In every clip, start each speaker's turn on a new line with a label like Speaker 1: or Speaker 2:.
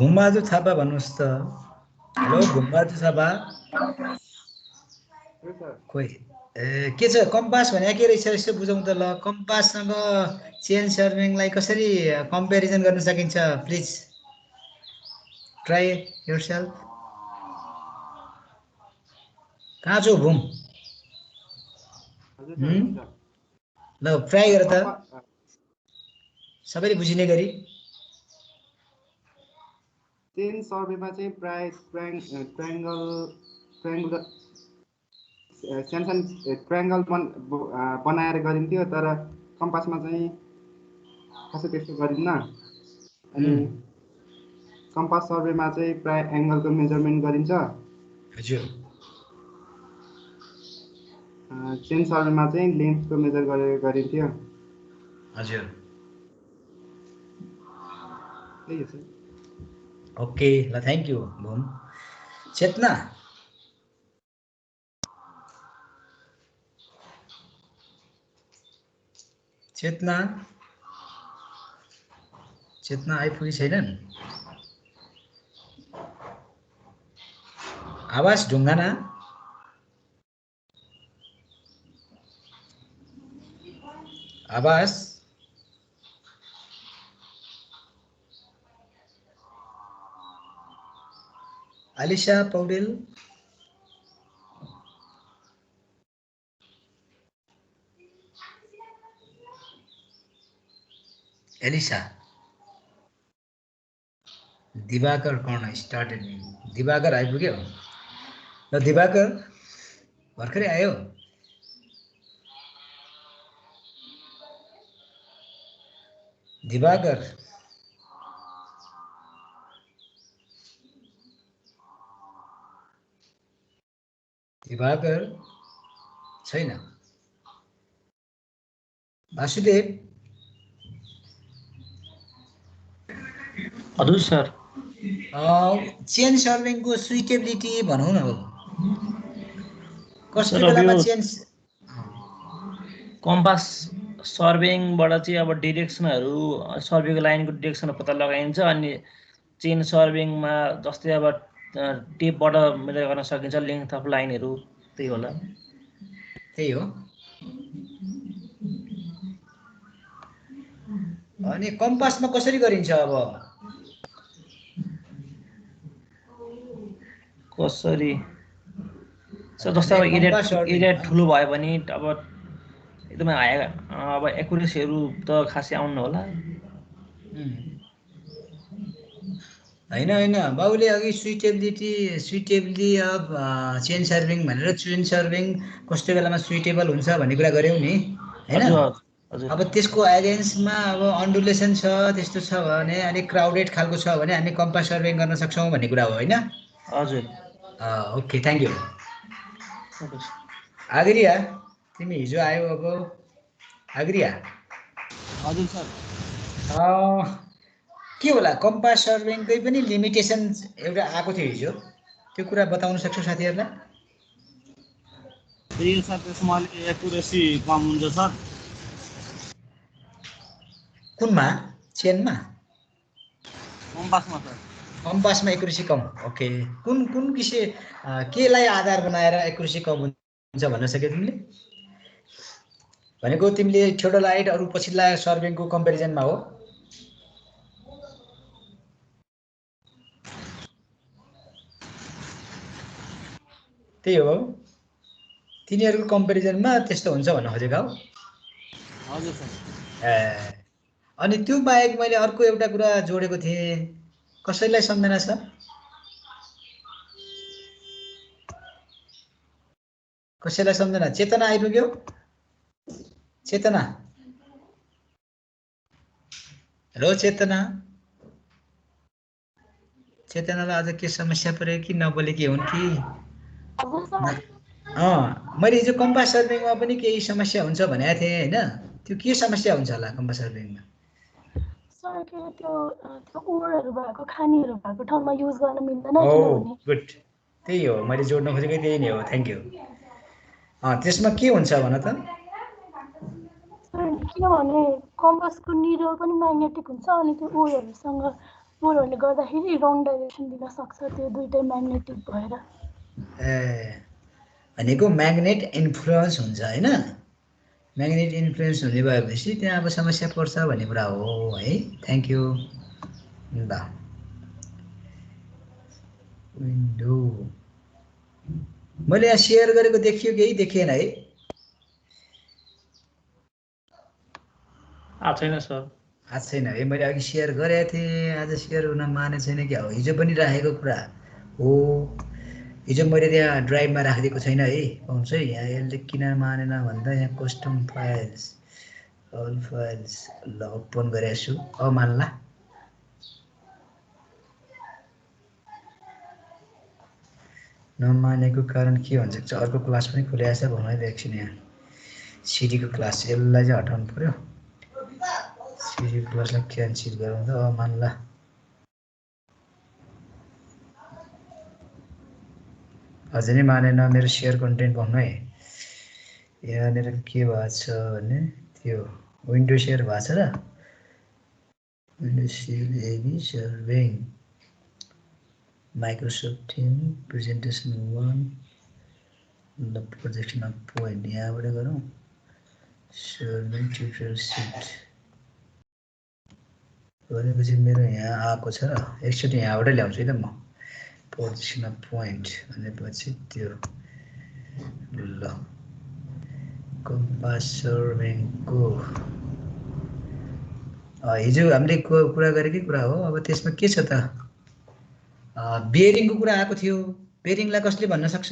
Speaker 1: भूमबहादुर थापा भन्नुहोस् त। हेलो भूमबहादुर थापा। खोइ के छ कम्पास भने के रहेछ यसो बुझौँ त ल। कम्पाससँग चेन सर्भिङलाई कसरी कम्पेरिजन गर्न सकिन्छ? Please try yourself. कहाँ छौ भूम? ल ट्राई गर त सबैले बुझिने गरी।
Speaker 2: चेन सर्भेमा चाहिँ प्राय ट्रायङ्गल बनाएर गरिन्थ्यो, तर कम्पासमा चाहिँ खासै त्यस्तो गरिन्न। अनि कम्पास सर्भेमा चाहिँ प्राय एङ्गलको मेजरमेन्ट गरिन्छ।
Speaker 1: हजुर।
Speaker 2: चेन सर्भेमा चाहिँ लेन्थको मेजर गरेर गरिन्थ्यो।
Speaker 1: हजुर।
Speaker 2: त्यही हो।
Speaker 1: ओके ल थ्याङ्क यू भूम। चेतना चेतना चेतना आइपुगी छैनन्? आवाज ढुङ्गाना। आवाज अलिशा पौडेल। एलिसा दिवाकर कर्ण स्टार्टेड। दिवाकर आइपुग्यो। ल दिवाकर भर्खरै आयो। दिवाकर दिवाकर छैन। वासुदेव।
Speaker 3: हजुर सर।
Speaker 1: चेन सर्भिङको सुइटेबिलिटी भनौँ न हो। कस्तो बेलामा चेन
Speaker 3: कम्पास सर्भिङबाट चाहिँ अब डिरेक्सनहरू सर्भेको लाइनको डिरेक्सन पत्ता लगाइन्छ। अनि चेन सर्भिङमा जस्तै अब टेपबाट मेजर गर्न सकिन्छ लेन्थ अफ लाइनहरू। त्यही होला।
Speaker 1: त्यही हो। अनि कम्पासमा कसरी गरिन्छ अब?
Speaker 3: कसरी जस्तै अब एरिया ठुलो भयो भने अब एकदमै हाई अब एकुरेसीहरू त खासै आउनु होला।
Speaker 1: होइन बाबुले अघि सुइटेबिलिटी अफ चेन सर्भिङ भनेर चेन सर्भिङ कस्तो बेलामा सुइटेबल हुन्छ भन्ने कुरा गऱ्यौ नि हैन? अब त्यसको एगेन्स्टमा अब अन्डुलेसन छ त्यस्तो छ भने अनि क्राउडेड खालको छ भने हामी कम्पास सर्भिङ गर्न सक्छौँ भन्ने कुरा हो हैन?
Speaker 3: हजुर।
Speaker 1: Okay thank you. आग्रिया तिमी हिजो आयो अब। आग्रिया।
Speaker 4: हजुर सर।
Speaker 1: के होला कम्पास सर्भिङकै पनि लिमिटेसन एउटा आएको थियो हिजो, त्यो कुरा बताउन सक्छौ साथीहरूलाई?
Speaker 4: त्यही सर, त्यसमा अलिक एकुरेसी कम हुन्छ सर।
Speaker 1: कुनमा? चेनमा?
Speaker 4: कम्पासमा सर।
Speaker 1: कम्पासमा एकुरेसी कम। ओके कुन केलाई आधार बनाएर एकुरेसी कम हुन्छ भन्न सक्यौ तिमीले? भनेको तिमीले थियोडोलाइट अरू पछिल्ला सर्भिङको कम्पेरिजनमा हो? त्यही हो तिनीहरूको कम्पेरिजनमा त्यस्तो हुन्छ भन्न खोजेका हो?
Speaker 4: हजुर सर।
Speaker 1: अनि त्यो बाहेक मैले अर्को एउटा कुरा जोडेको थिएँ, कसैलाई सम्झना छ? कसैलाई सम्झना? चेतना आइपुग्यो? चेतना हेलो चेतना। चेतनालाई आज के समस्या पर्यो कि नबोले के हुन् कि? मैले हिजो कम्पास सर्भिङमा पनि केही समस्या हुन्छ भनेको थिएँ हैन? त्यो के समस्या हुन्छ होला कम्पास सर्भिङमा?
Speaker 5: सर त्यो ओरहरू भएको खानीहरू भएको ठाउँमा युज गर्न मिल्दैन
Speaker 1: किनभने गुड त्यही हो मैले जोड्न खोजेको त्यही नै हो। Thank you. त्यसमा के हुन्छ भन त?
Speaker 5: किनभने कम्पासको निडल पनि म्याग्नेटिक हुन्छ अनि त्यो ओरहरूसँग पोलहरूले गर्दाखेरि रङ डाइरेक्सन दिन सक्छ त्यो दुईटै म्याग्नेटिक भएर।
Speaker 1: भनेको म्याग्नेट इन्फ्लुएन्स हुन्छ हैन, म्याग्नेट इन्फ्लुएन्स हुने भएपछि त्यहाँ अब समस्या पर्छ भन्ने कुरा हो है। Thank you. ल विन्डो मैले यहाँ सेयर गरेको देखियो केही देखिएन है?
Speaker 3: छैन सर।
Speaker 1: आज छैन है, मैले अघि सेयर गरेको थिएँ, आज सेयर हुन माने छैन क्या हो? हिजो पनि राखेको कुरा हो, हिजो मैले त्यहाँ ड्राइभमा राखिदिएको छैन है, पाउँछ है यहाँ। यसले किन मानेन भन्दा यहाँ कस्टम फाइल्स अल फाइल्स ल ओपन गरेको छु। अब मान्ला नमानेको कारण के हुन्छ? अर्को क्लास पनि खुलेको छ भनाइदिएको एकछिन। यहाँ सिडीको क्लास यसलाई चाहिँ हटाउनु पर्यो, सिडीको क्लासलाई क्यान्सल गरौँ त। अब मान्ला अझै नै मानेन मेरो सेयर कन्टेन्ट भन्नु है। यहाँनिर के भएको छ भने त्यो विन्डो सेयर भएको छ र विन्डो सेयर एबी सर्भिङ माइक्रोसफ्ट टिम प्रेजेन्टेसन 1 ल प्रोजेक्सन अफ पोइन्ट यहाँबाट गरौँ। सर्भिङ ट्युटोरियल सिट भनेपछि मेरो यहाँ आएको छ र एकचोटि यहाँबाट ल्याउँछु है त म। प्रोजेक्सन अफ पोइन्ट भनेपछि त्यो ल कम्पास सर्भिङको हिजो हामीले कुरा गरेकै कुरा हो। अब त्यसमा के छ त, बेयरिङको कुरा आएको थियो। बेयरिङलाई कसले भन्न सक्छ?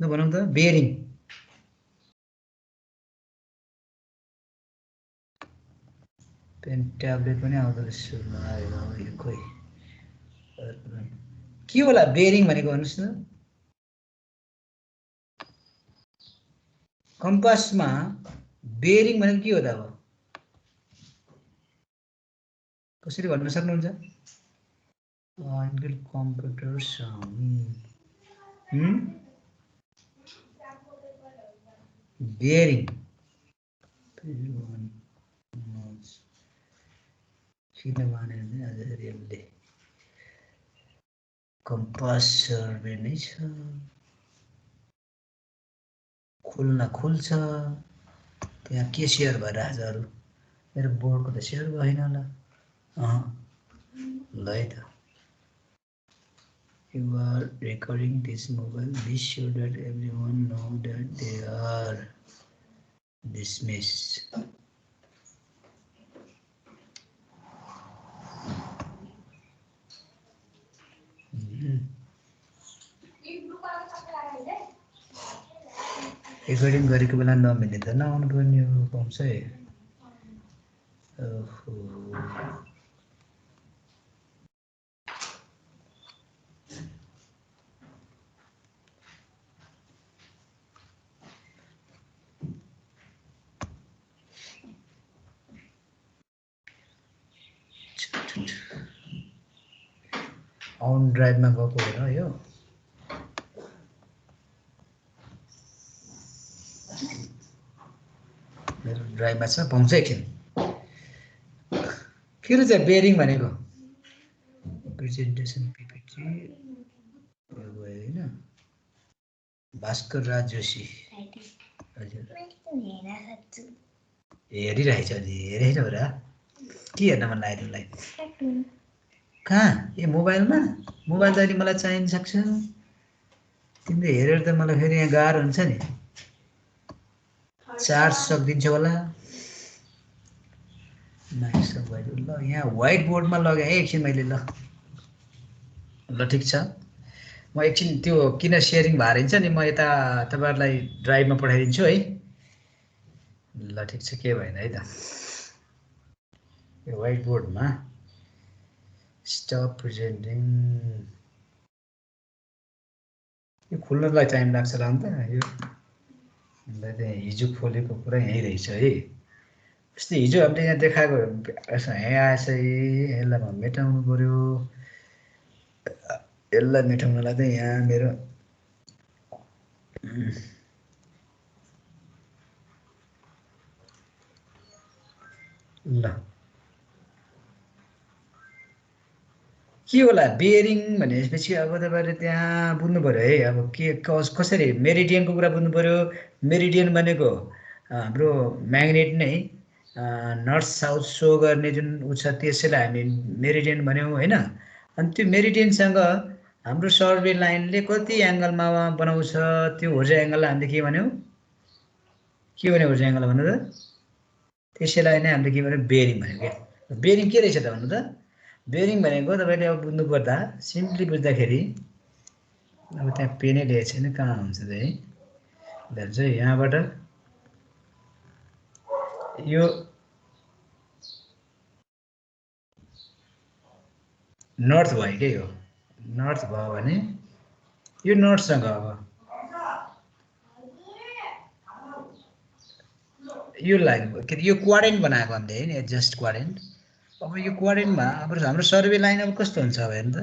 Speaker 1: ल भनौँ त बेयरिङ। पेन ट्याब्लेट पनि आउँदो रहेछ यो खोइ के होला बेयरिङ भनेको भन्नुहोस् न। कम्पासमा बेयरिङ भनेको के हो त? अब कसरी भन्न सक्नुहुन्छ? कम्प्युटर बेयरिङ किन माने आज यसले कम्पास सर्भे नै छ, खुल्न खुल्छ। त्यहाँ के सेयर भइरहेछ? अरू मेरो बोर्डको त सेयर भएन ल। ल है त। You are recording this mobile. Be sure that everyone know that they are dismissed. Recording गरेको बेला नमिल्ने त नआउनु पर्ने हो, पाउँछ है। ओहो अन ड्राइभमा गएको होइन यो। मेरो ड्राइभमा छ, पाउँछ एकछिन। के रहेछ बेयरिङ भनेको? प्रेजेन्टेसन पिपिटी भयो होइन। भास्कर राज जोशी हजुर हेरिरहेछ अलि हेरेछ हो र? के हेर्न मन लाग्यो तिमीलाई? कहाँ? ए मोबाइलमा? मोबाइल त अहिले मलाई चाहिन सक्छ। तिमीले हेरेर त मलाई फेरि यहाँ गाह्रो हुन्छ नि, चार्ज सकिदिन्छ होला। ल यहाँ व्हाइट बोर्डमा लगाएँ है एकछिन मैले। ल ठिक छ, म एकछिन त्यो किन सेयरिङ भएर हिँड्छ नि, म यता तपाईँहरूलाई ड्राइभमा पठाइदिन्छु है। ल ठिक छ, के भएन है त। यो व्हाइट बोर्डमा स्टप प्रेजेन्टिङ यो खुल्नलाई टाइम लाग्छ होला नि त। यो हिजो खोलेको कुरा यहीँ रहेछ है। जस्तै हिजो हामीले यहाँ देखाएको यसो यहाँ आएछ है, यसलाई म मेटाउनु पर्यो। यसलाई मेटाउनलाई चाहिँ यहाँ मेरो ल के होला बेयरिङ भनेपछि अब तपाईँले त्यहाँ बुझ्नु पऱ्यो है अब के कसरी मेरिडियनको कुरा बुझ्नु पऱ्यो। मेरिडियन भनेको हाम्रो म्याग्नेट नै नर्थ साउथ सो गर्ने जुन ऊ छ त्यसैलाई हामी मेरिडियन भन्यौँ होइन। अनि त्यो मेरिडियनसँग हाम्रो सर्वे लाइनले कति एङ्गलमा बनाउँछ त्यो होर्जो एङ्गललाई हामीले के भन्यौँ के भन्यो होर्जो एङ्गल भन्नु त त्यसैलाई नै हामीले के भन्यो बेयरिङ भन्यो क्या। बेयरिङ के रहेछ त भन्नु त बेयरिङ भनेको तपाईँले अब बुझ्नु पर्दा सिम्पली बुझ्दाखेरि अब त्यहाँ पेनै ल्याएको छैन कहाँ हुन्छ त है भन्छ यहाँबाट यो नर्थ भयो क्या यो नर्थ भयो भने यो नर्थसँग अब यो लाइन के यो क्वाड्रेन्ट बनाएको हामीले होइन एडजस्ट क्वाड्रेन्ट। अब यो क्वाड्रेन्टमा अब हाम्रो सर्वे लाइन अब कस्तो हुन्छ अब हेर्नु त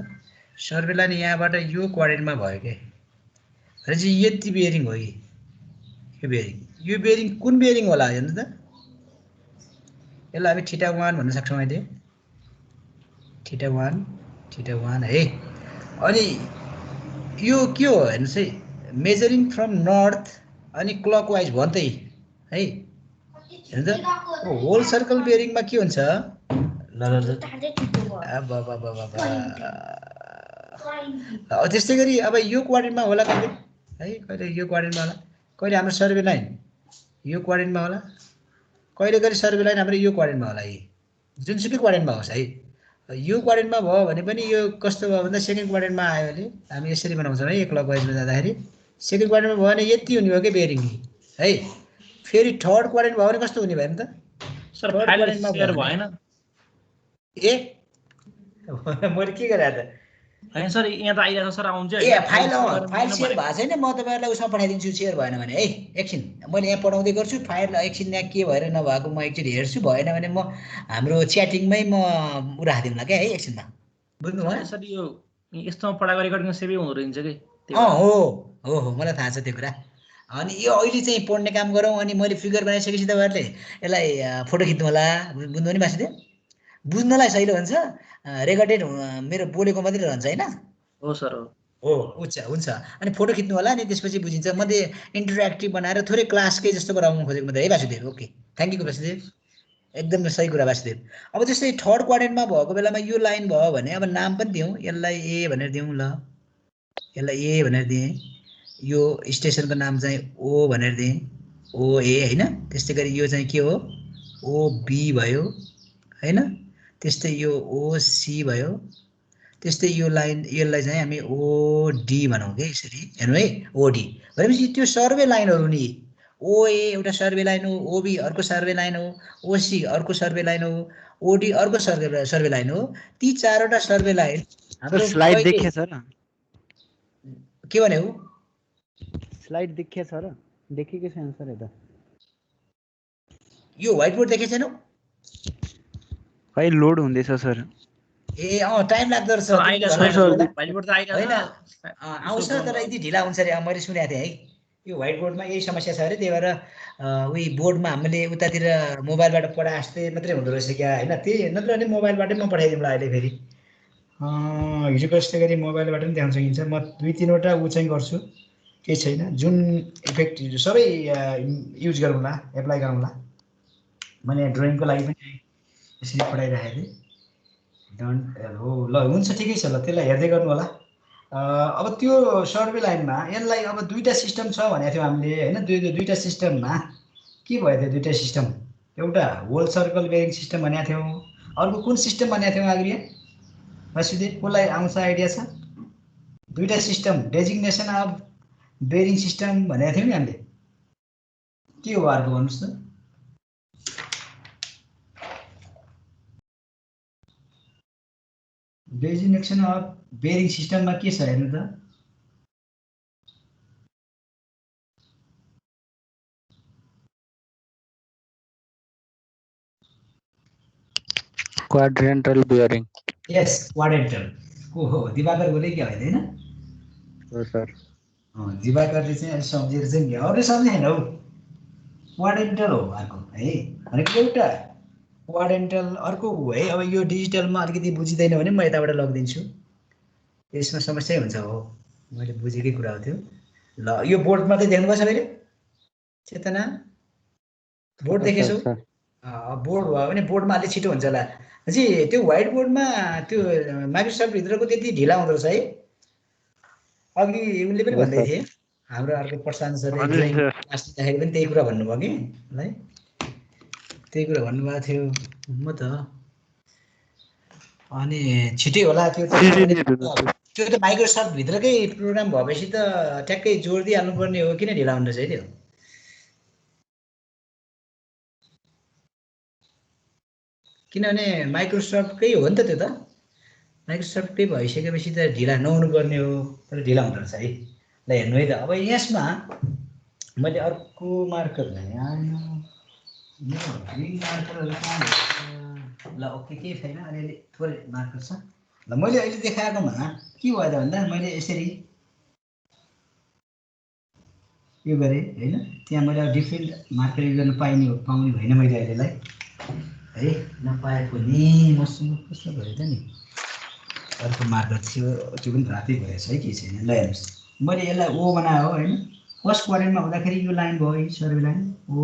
Speaker 1: सर्वे लाइन यहाँबाट यो क्वाड्रेन्टमा भयो क्या र चाहिँ यति बेयरिङ हो कि यो बेयरिङ कुन बेयरिङ होला हेर्नु त यसलाई हामी θ1 भन्न सक्छौँ अहिले θ1 है। अनि यो के हो हेर्नुहोस् है मेजरिङ फ्रम नर्थ अनि क्लकवाइज भयो नि त है हेर्नु त होल सर्कल बेयरिङमा के हुन्छ त्यस्तै गरी अब यो क्वाड्रेन्टमा होला कहिले है कहिले यो क्वाड्रेन्टमा होला कहिले हाम्रो सर्वे लाइन यो क्वाड्रेन्टमा होला कहिले कहिले सर्वे लाइन हाम्रो यो क्वाड्रेन्टमा होला है जुनसुकै क्वाड्रेन्टमा होस् है। यो क्वाड्रेन्टमा भयो भने पनि यो कस्तो भयो भन्दा सेकेन्ड क्वाड्रेन्टमा आयो भने हामी यसरी बनाउँछौँ है क्लकवाइजमा जाँदाखेरि सेकेन्ड क्वाड्रेन्टमा भयो भने यति हुने भयो क्या बेयरिङ है। फेरि थर्ड क्वाड्रेन्ट भयो भने कस्तो हुने भयो नि त
Speaker 3: सर फाइल सेयर भएन
Speaker 1: ए मैले के गरेँ त
Speaker 3: हैन सर यहाँ त आइरहेको सर आउँछ
Speaker 1: ए फाइल सेयर भएको छैन म तपाईँहरूलाई उसमा पठाइदिन्छु सेयर भएन भने है एकछिन मैले यहाँ पठाउँदै गर्छु फाइल एकछिन यहाँ के भएर नभएको म एकचोटि हेर्छु भएन भने म हाम्रो च्याटिङमै म राखिदिउँला क्या है एकछिनमा बुझ्नु भयो
Speaker 3: सर यो यस्तोमा पढाएको रेकर्डिङ सेभै हुँदो रहेछ कि
Speaker 1: हो मलाई थाहा छ त्यो कुरा। अनि यो अहिले चाहिँ पढ्ने काम गरौँ अनि मैले फिगर बनाइसकेपछि तपाईँहरूले यसलाई फोटो खिच्नु होला बुझ्नु पनि बाँच्दै बुझ्नलाई सहिलो हुन्छ रेकर्डेड मेरो बोलेको मात्रै रहन्छ होइन
Speaker 3: हो सर
Speaker 1: हो हुन्छ अनि फोटो खिच्नु होला अनि त्यसपछि बुझिन्छ। मैले इन्टरेक्टिभ बनाएर थोरै क्लासकै जस्तो गराउनु खोजेको मात्रै है Vasudev okay thank you Vasudev एकदम सही कुरा वासुदेव। अब जस्तै थर्ड क्वाड्रेन्टमा भएको बेलामा यो लाइन भयो भने अब नाम पनि दिउँ यसलाई ए भनेर दिउँ ल यसलाई ए भनेर दिएँ यो स्टेसनको नाम चाहिँ ओ भनेर दिएँ ओए होइन। त्यस्तै गरी यो चाहिँ के हो ओबी भयो होइन त्यस्तै यो ओसी भयो त्यस्तै यो लाइन यसलाई चाहिँ हामी ओडी भनौँ क्या यसरी हेर्नु है ओडी भनेपछि त्यो सर्वे लाइनहरू नि ओए एउटा सर्वे लाइन हो ओबी अर्को सर्वे लाइन हो ओसी अर्को सर्वे लाइन हो ओडी अर्को सर्वे लाइन हो। ती चारवटा सर्वे लाइन हाम्रो
Speaker 6: स्लाइड देखे छ र
Speaker 1: के भन्यो
Speaker 6: स्लाइड देखे छ र देखेकै छैन सर यता
Speaker 1: यो व्हाइट बोर्ड देखे छैनौ
Speaker 6: खै लोड हुँदैछ सर
Speaker 1: ए टाइम लाग्दो रहेछ होइन आउँछ तर यति ढिला हुन्छ अरे मैले सुनेको थिएँ है यो व्हाइट बोर्डमा यही समस्या छ अरे त्यही भएर उही बोर्डमा हामीले उतातिर मोबाइलबाट पढाए जस्तै मात्रै हुँदो रहेछ क्या होइन त्यही नत्र भने मोबाइलबाटै म पठाइदिउँला अहिले फेरि हिजोको जस्तै गरी मोबाइलबाट पनि देखाउन सकिन्छ। म 2-3वटा ऊ चाहिँ गर्छु केही छैन जुन इफेक्ट सबै युज गरौँला एप्लाई गरौँला मैले ड्रइङको लागि पनि यसरी पढाइराखेको थिएँ डन्ट हो ल हुन्छ ठिकै छ ल त्यसलाई हेर्दै गर्नु होला। अब त्यो सर्वे लाइनमा यसलाई अब दुईवटा सिस्टम छ भनेको थियौँ हामीले होइन दुईवटा सिस्टममा के भयो त्यो दुईवटा सिस्टम एउटा होल सर्कल बेयरिङ सिस्टम भनेको थियौँ अर्को कुन सिस्टम भनेको थियौँ आग्रिया वासुदेव कसलाई आउँछ आइडिया छ दुईवटा system designation of bearing system भनेको थियौँ नि हामीले के हो अर्को भन्नुहोस् त डेजिग्नेसन अफ बेयरिङ सिस्टममा के छ हेर्नु त
Speaker 6: क्वाड्रेंटल बेयरिङ
Speaker 1: यस क्वाड्रेंटल हो दिवाकर बोले क्या होइन
Speaker 6: हो सर
Speaker 1: दिवाकरले चाहिँ अहिले सम्झेर चाहिँ अरूले सम्झेन हौ क्वाड्रेंटल हो अर्को है भनेको एउटा क्वाड्रेन्टल अर्को हो है। अब यो डिजिटलमा अलिकति बुझिँदैन भने म यताबाट लगिदिन्छु, यसमा समस्या हुन्छ हो, मैले बुझेकै कुरा हो त्यो। ल यो बोर्डमा चाहिँ देख्नुभयो सबैले चेतना, बोर्ड देखेछौ? बोर्ड भयो भने बोर्डमा अलिक छिटो हुन्छ होला जी। त्यो व्हाइट बोर्डमा त्यो माइक्रोसफ्ट भित्रको त्यति ढिला हुँदो रहेछ है। अघि उनले पनि भन्दै थिए, हाम्रो अर्को प्रशान्त सरले क्लास लिँदाखेरि पनि त्यही कुरा भन्नुभयो कि है, त्यही कुरा भन्नुभएको थियो। म त अनि छिटै होला त्यो त माइक्रोसफ्ट भित्रकै प्रोग्राम भएपछि त ट्याक्कै जोड दिइहाल्नु पर्ने हो, किन ढिला हुँदैछ है त्यो? किनभने माइक्रोसफ्टकै हो नि त त्यो त, माइक्रोसफ्टकै भइसकेपछि त ढिला नहुनु पर्ने हो, तर ढिला हुँदो रहेछ है। ल हेर्नु है त, अब यसमा मैले अर्को मार्कर ल्याएँ, ग्रिन मार्करहरू कहाँ ल ओके, केही छैन, अलिअलि थोरै मार्कर छ। ल मैले अहिले देखाएकोमा के भयो त भन्दा मैले यसरी यो गरेँ होइन, त्यहाँ मैले अब डिफ्रेन्ट मार्कर युज गर्न पाउने होइन मैले अहिलेलाई है, नपाए पनि मसँग कस्तो भयो त नि, अर्को मार्कर थियो त्यो पनि रातै भएछ है, केही छैन। ल हेर्नुहोस्, मैले यसलाई ओ बनायो होइन, फर्स्ट क्वाड्रेन्टमा हुँदाखेरि यो लाइन भयो, सर्वे लाइन ओ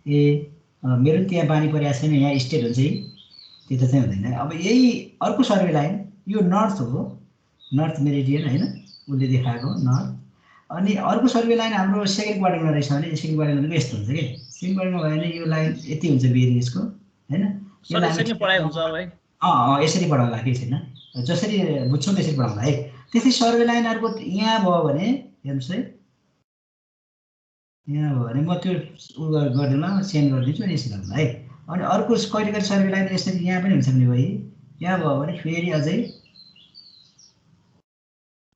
Speaker 1: ए, मेरो त्यहाँ बानी परेको छैन, यहाँ स्टेट हुन्छ है, त्यो त चाहिँ हुँदैन। अब यही अर्को सर्वे लाइन यो नर्थ हो, नर्थ मेरिडियन होइन, उसले देखाएको नर्थ। अनि अर्को सर्वे लाइन हाम्रो सेकेन्ड क्वाड्रेन्टमा रहेछ भने सेकेन्ड क्वाड्रेन्ट भनेको यस्तो हुन्छ कि, सेकेन्ड क्वाड्रेन्टमा भयो भने यो लाइन यति हुन्छ बेरिङ यसको होइन, यो लाइन यसरी पढाउँला केही छैन, जसरी बुझ्छौँ त्यसरी पढाउँला है। त्यसै सर्वे लाइन अर्को यहाँ भयो भने हेर्नुहोस् है, यहाँ भयो भने म त्यो उ गर्दैमा सेन्ड गरिदिन्छु अनि यसरी गर्नु है। अनि अर्को कहिले कहिले सर्वे लाइन यसरी यहाँ पनि हुन्छ भने भाइ, यहाँ भयो भने फेरि अझै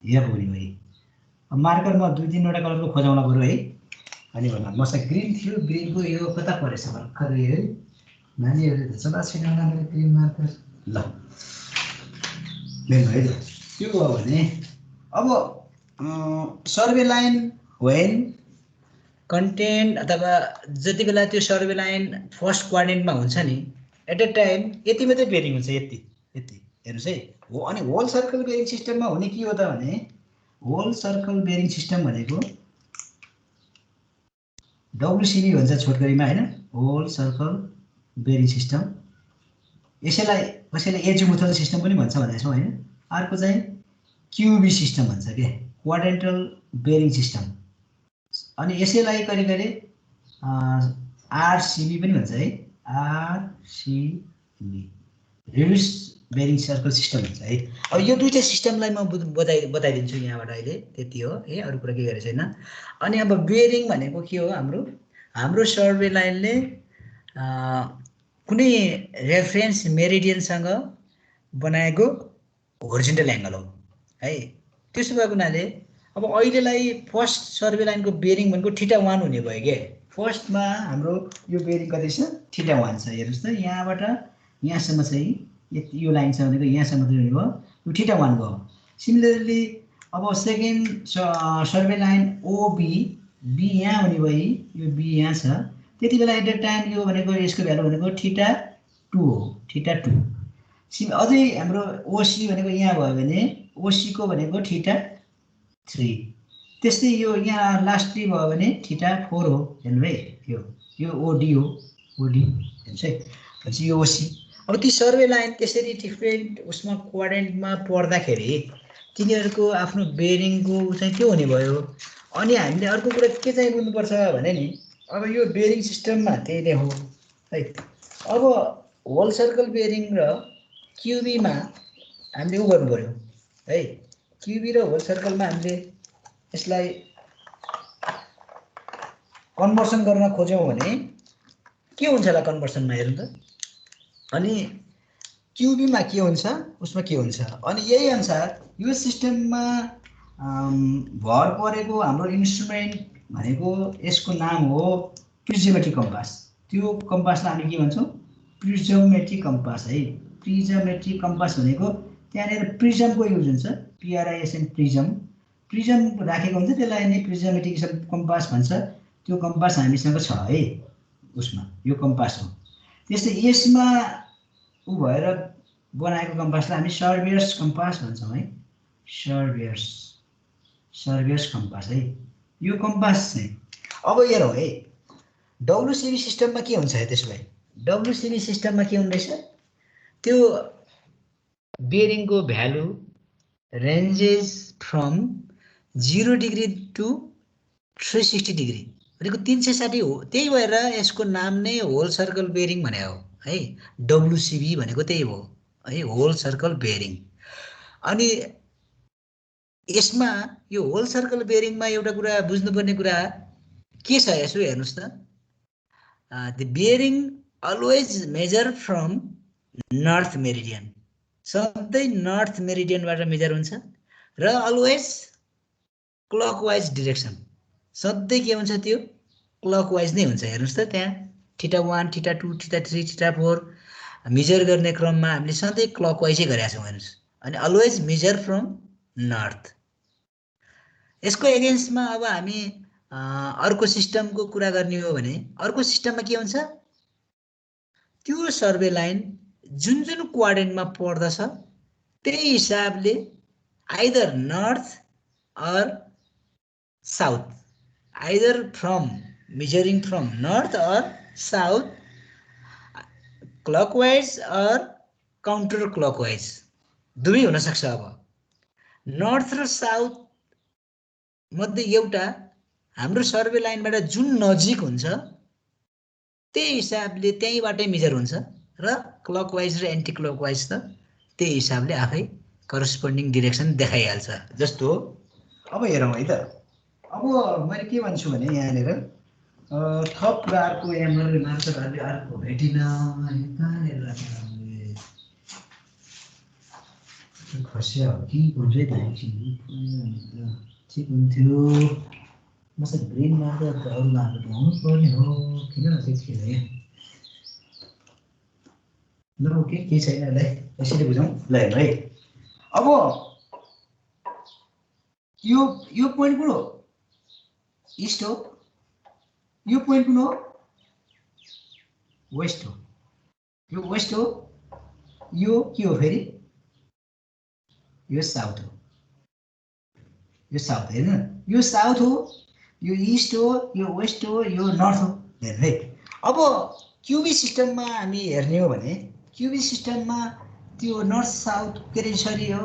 Speaker 1: यहाँ पुग्ने भाइ। अब मार्कर म 2-3वटा कलरको खोजाउला पऱ्यो है। अनि भन्दा मसँग ग्रिन थियो, ग्रिनको यो कता परेछ भर्खर है, नानीहरूले त चला छैन होला मेरो ग्रिन मार्कर। ल है त त्यो भयो भने अब सर्वे लाइन वेन कन्टेन्ट अथवा जति बेला त्यो सर्वे लाइन फर्स्ट क्वाड्रेन्टमा हुन्छ नि, एट अ टाइम यति मात्रै बेरिङ हुन्छ, यति यति हेर्नुहोस् है हो। अनि होल सर्कल बेरिङ सिस्टममा हुने के हो त भने, होल सर्कल बेरिङ सिस्टम भनेको डब्लुसिबी भन्छ छोटकरीमा होइन, होल सर्कल बेरिङ सिस्टम। यसैलाई कसैले एजिमुथल सिस्टम पनि भन्छ भनेको छौँ होइन। अर्को चाहिँ क्युबी सिस्टम भन्छ के, क्वाड्रेन्टल बेरिङ सिस्टम। अनि यसैलाई कहिले कहिले आरसिबी पनि भन्छ है, आरसिबी रिड्युस बेरिङ सर्कल सिस्टम भन्छ है। अब यो दुईवटा सिस्टमलाई म बताइदिन्छु यहाँबाट अहिले, त्यति हो है, अरू कुरा केही गरेको छैन। अनि अब बेरिङ भनेको के हो, हाम्रो सर्वे लाइनले कुनै रेफरेन्स मेरिडियनसँग बनाएको होरिजोन्टल एङ्गल हो है। त्यसो भएको हुनाले अब अहिलेलाई फर्स्ट सर्वे लाइनको बेरिङ भनेको θ1 हुने भयो के। फर्स्टमा हाम्रो यो बेरिङ कति छ, θ1 छ। हेर्नुहोस् त, यहाँबाट यहाँसम्म चाहिँ यो लाइन छ भनेको यहाँसम्म चाहिँ हुने भयो, यो θ1 भयो। सिमिलरली अब second survey line OB, B यहाँ हुने भयो, यो बी यहाँ छ, त्यति बेला एट द टाइम यो भनेको यसको भ्यालु भनेको θ2 हो, θ2। अझै हाम्रो ओसी भनेको यहाँ भयो भने ओसीको भनेको θ3। त्यस्तै यो यहाँ लास्टली भयो भने θ4 हो, हेर्नु है, यो ओडी हो, ओडी हेर्नुहोस् है, पछि यो ओसी। अब ती सर्वे लाइन त्यसरी डिफ्रेन्ट उसमा क्वाड्रेन्टमा पर्दाखेरि तिनीहरूको आफ्नो बेरिङको चाहिँ त्यो हुने भयो। अनि हामीले अर्को कुरा के चाहिँ बुझ्नुपर्छ भने नि, अब यो बेरिङ सिस्टममा त्यही नै हो है। अब होल सर्कल बेरिङ र क्युबीमा हामीले उ गर्नु पर्यो है, क्युबी र होल सर्कलमा हामीले यसलाई कन्भर्सन गर्न खोज्यौँ भने के हुन्छ होला कन्भर्सनमा, हेर्नु त। अनि क्युबीमा के हुन्छ, उसमा के हुन्छ। अनि यही अनुसार यो सिस्टममा भर परेको हाम्रो इन्स्ट्रुमेन्ट भनेको यसको नाम हो प्रिजमेट्रिक कम्पास। त्यो कम्पासलाई हामी के भन्छौँ, प्रिजमेट्रिक कम्पास है। प्रिजमेट्रिक कम्पास भनेको त्यहाँनिर प्रिजमको युज हुन्छ, पिआरआइएसएम प्रिजम, प्रिजम राखेको हुन्छ, त्यसलाई नै प्रिजमेट्रिक कम्पास भन्छ। त्यो कम्पास हामीसँग छ है, उसमा यो कम्पास हो। त्यसै यसमा उ भएर बनाएको कम्पासलाई हामी सर्भियर्स कम्पास भन्छौँ है। सर्भियर्स कम्पास है यो कम्पास चाहिँ। अब हेरौँ है WCB सिस्टममा के हुन्छ है त्यसो भए WCB सिस्टममा के हुँदैछ त्यो बेरिङको value ranges from 0 degree to 360 degree भनेको 360 हो। त्यही भएर यसको नाम नै होल सर्कल बेरिङ भने हो है। WCB भनेको त्यही हो है, होल सर्कल बेरिङ। अनि यसमा यो होल सर्कल बेरिङमा एउटा कुरा बुझ्नुपर्ने कुरा के छ यसो हेर्नुस् त। The bearing always measure from north meridian, सधैँ नर्थ मेरिडियनबाट मेजर हुन्छ र अलवेज क्लकवाइज डिरेक्सन, सधैँ के हुन्छ त्यो क्लकवाइज नै हुन्छ। हेर्नुस् त त्यहाँ θ1 θ2 θ3 θ4 मेजर गर्ने क्रममा हामीले सधैँ क्लकवाइजै गरेका छौँ हेर्नुस्। अनि अलवेज मेजर फ्रम नर्थ। यसको एगेन्स्टमा अब हामी अर्को सिस्टमको कुरा गर्ने हो भने अर्को सिस्टममा के हुन्छ त्यो सर्वे लाइन जुन जुन क्वाड्रेन्टमा पर्दछ त्यही हिसाबले either north or south, either from measuring from north or south, clockwise or counter clockwise दुवै हुन सक्छ। अब नर्थ र साउथ मध्ये एउटा हाम्रो सर्वे लाइनबाट जुन नजिक हुन्छ त्यही हिसाबले त्यहीँबाटै मेजर हुन्छ र क्लकवाइज र एन्टी क्लकवाइज त त्यही हिसाबले आफै करस्पोन्डिङ डिरेक्सन देखाइहाल्छ जस्तो। अब हेरौँ है त। अब मैले के भन्छु भने यहाँनिर थप कुरा अर्को यहाँ मैले मार्करहरूले अर्को भेटिनँ खस्यो कि भन्छै त ठिक हुन्थ्यो। मसँग ग्रिन मार्कर त अरू मार्कर हुनु पर्ने हो किन देखिएन यहाँ। ल ओके केही छैन यसलाई यसरी बुझौँ। ल हेर्नु है अब यो पोइन्ट कुन हो इस्ट हो, यो पोइन्ट कुन हो वेस्ट हो, यो वेस्ट हो, यो के हो फेरि यो साउथ हो, यो साउथ हेर्नु यो साउथ हो, यो इस्ट हो, यो वेस्ट हो, यो नर्थ हो। हेर्नु है अब क्युबी सिस्टममा हामी हेर्ने हो भने क्युबी सिस्टममा त्यो नर्थ साउथ के अरे सरी हो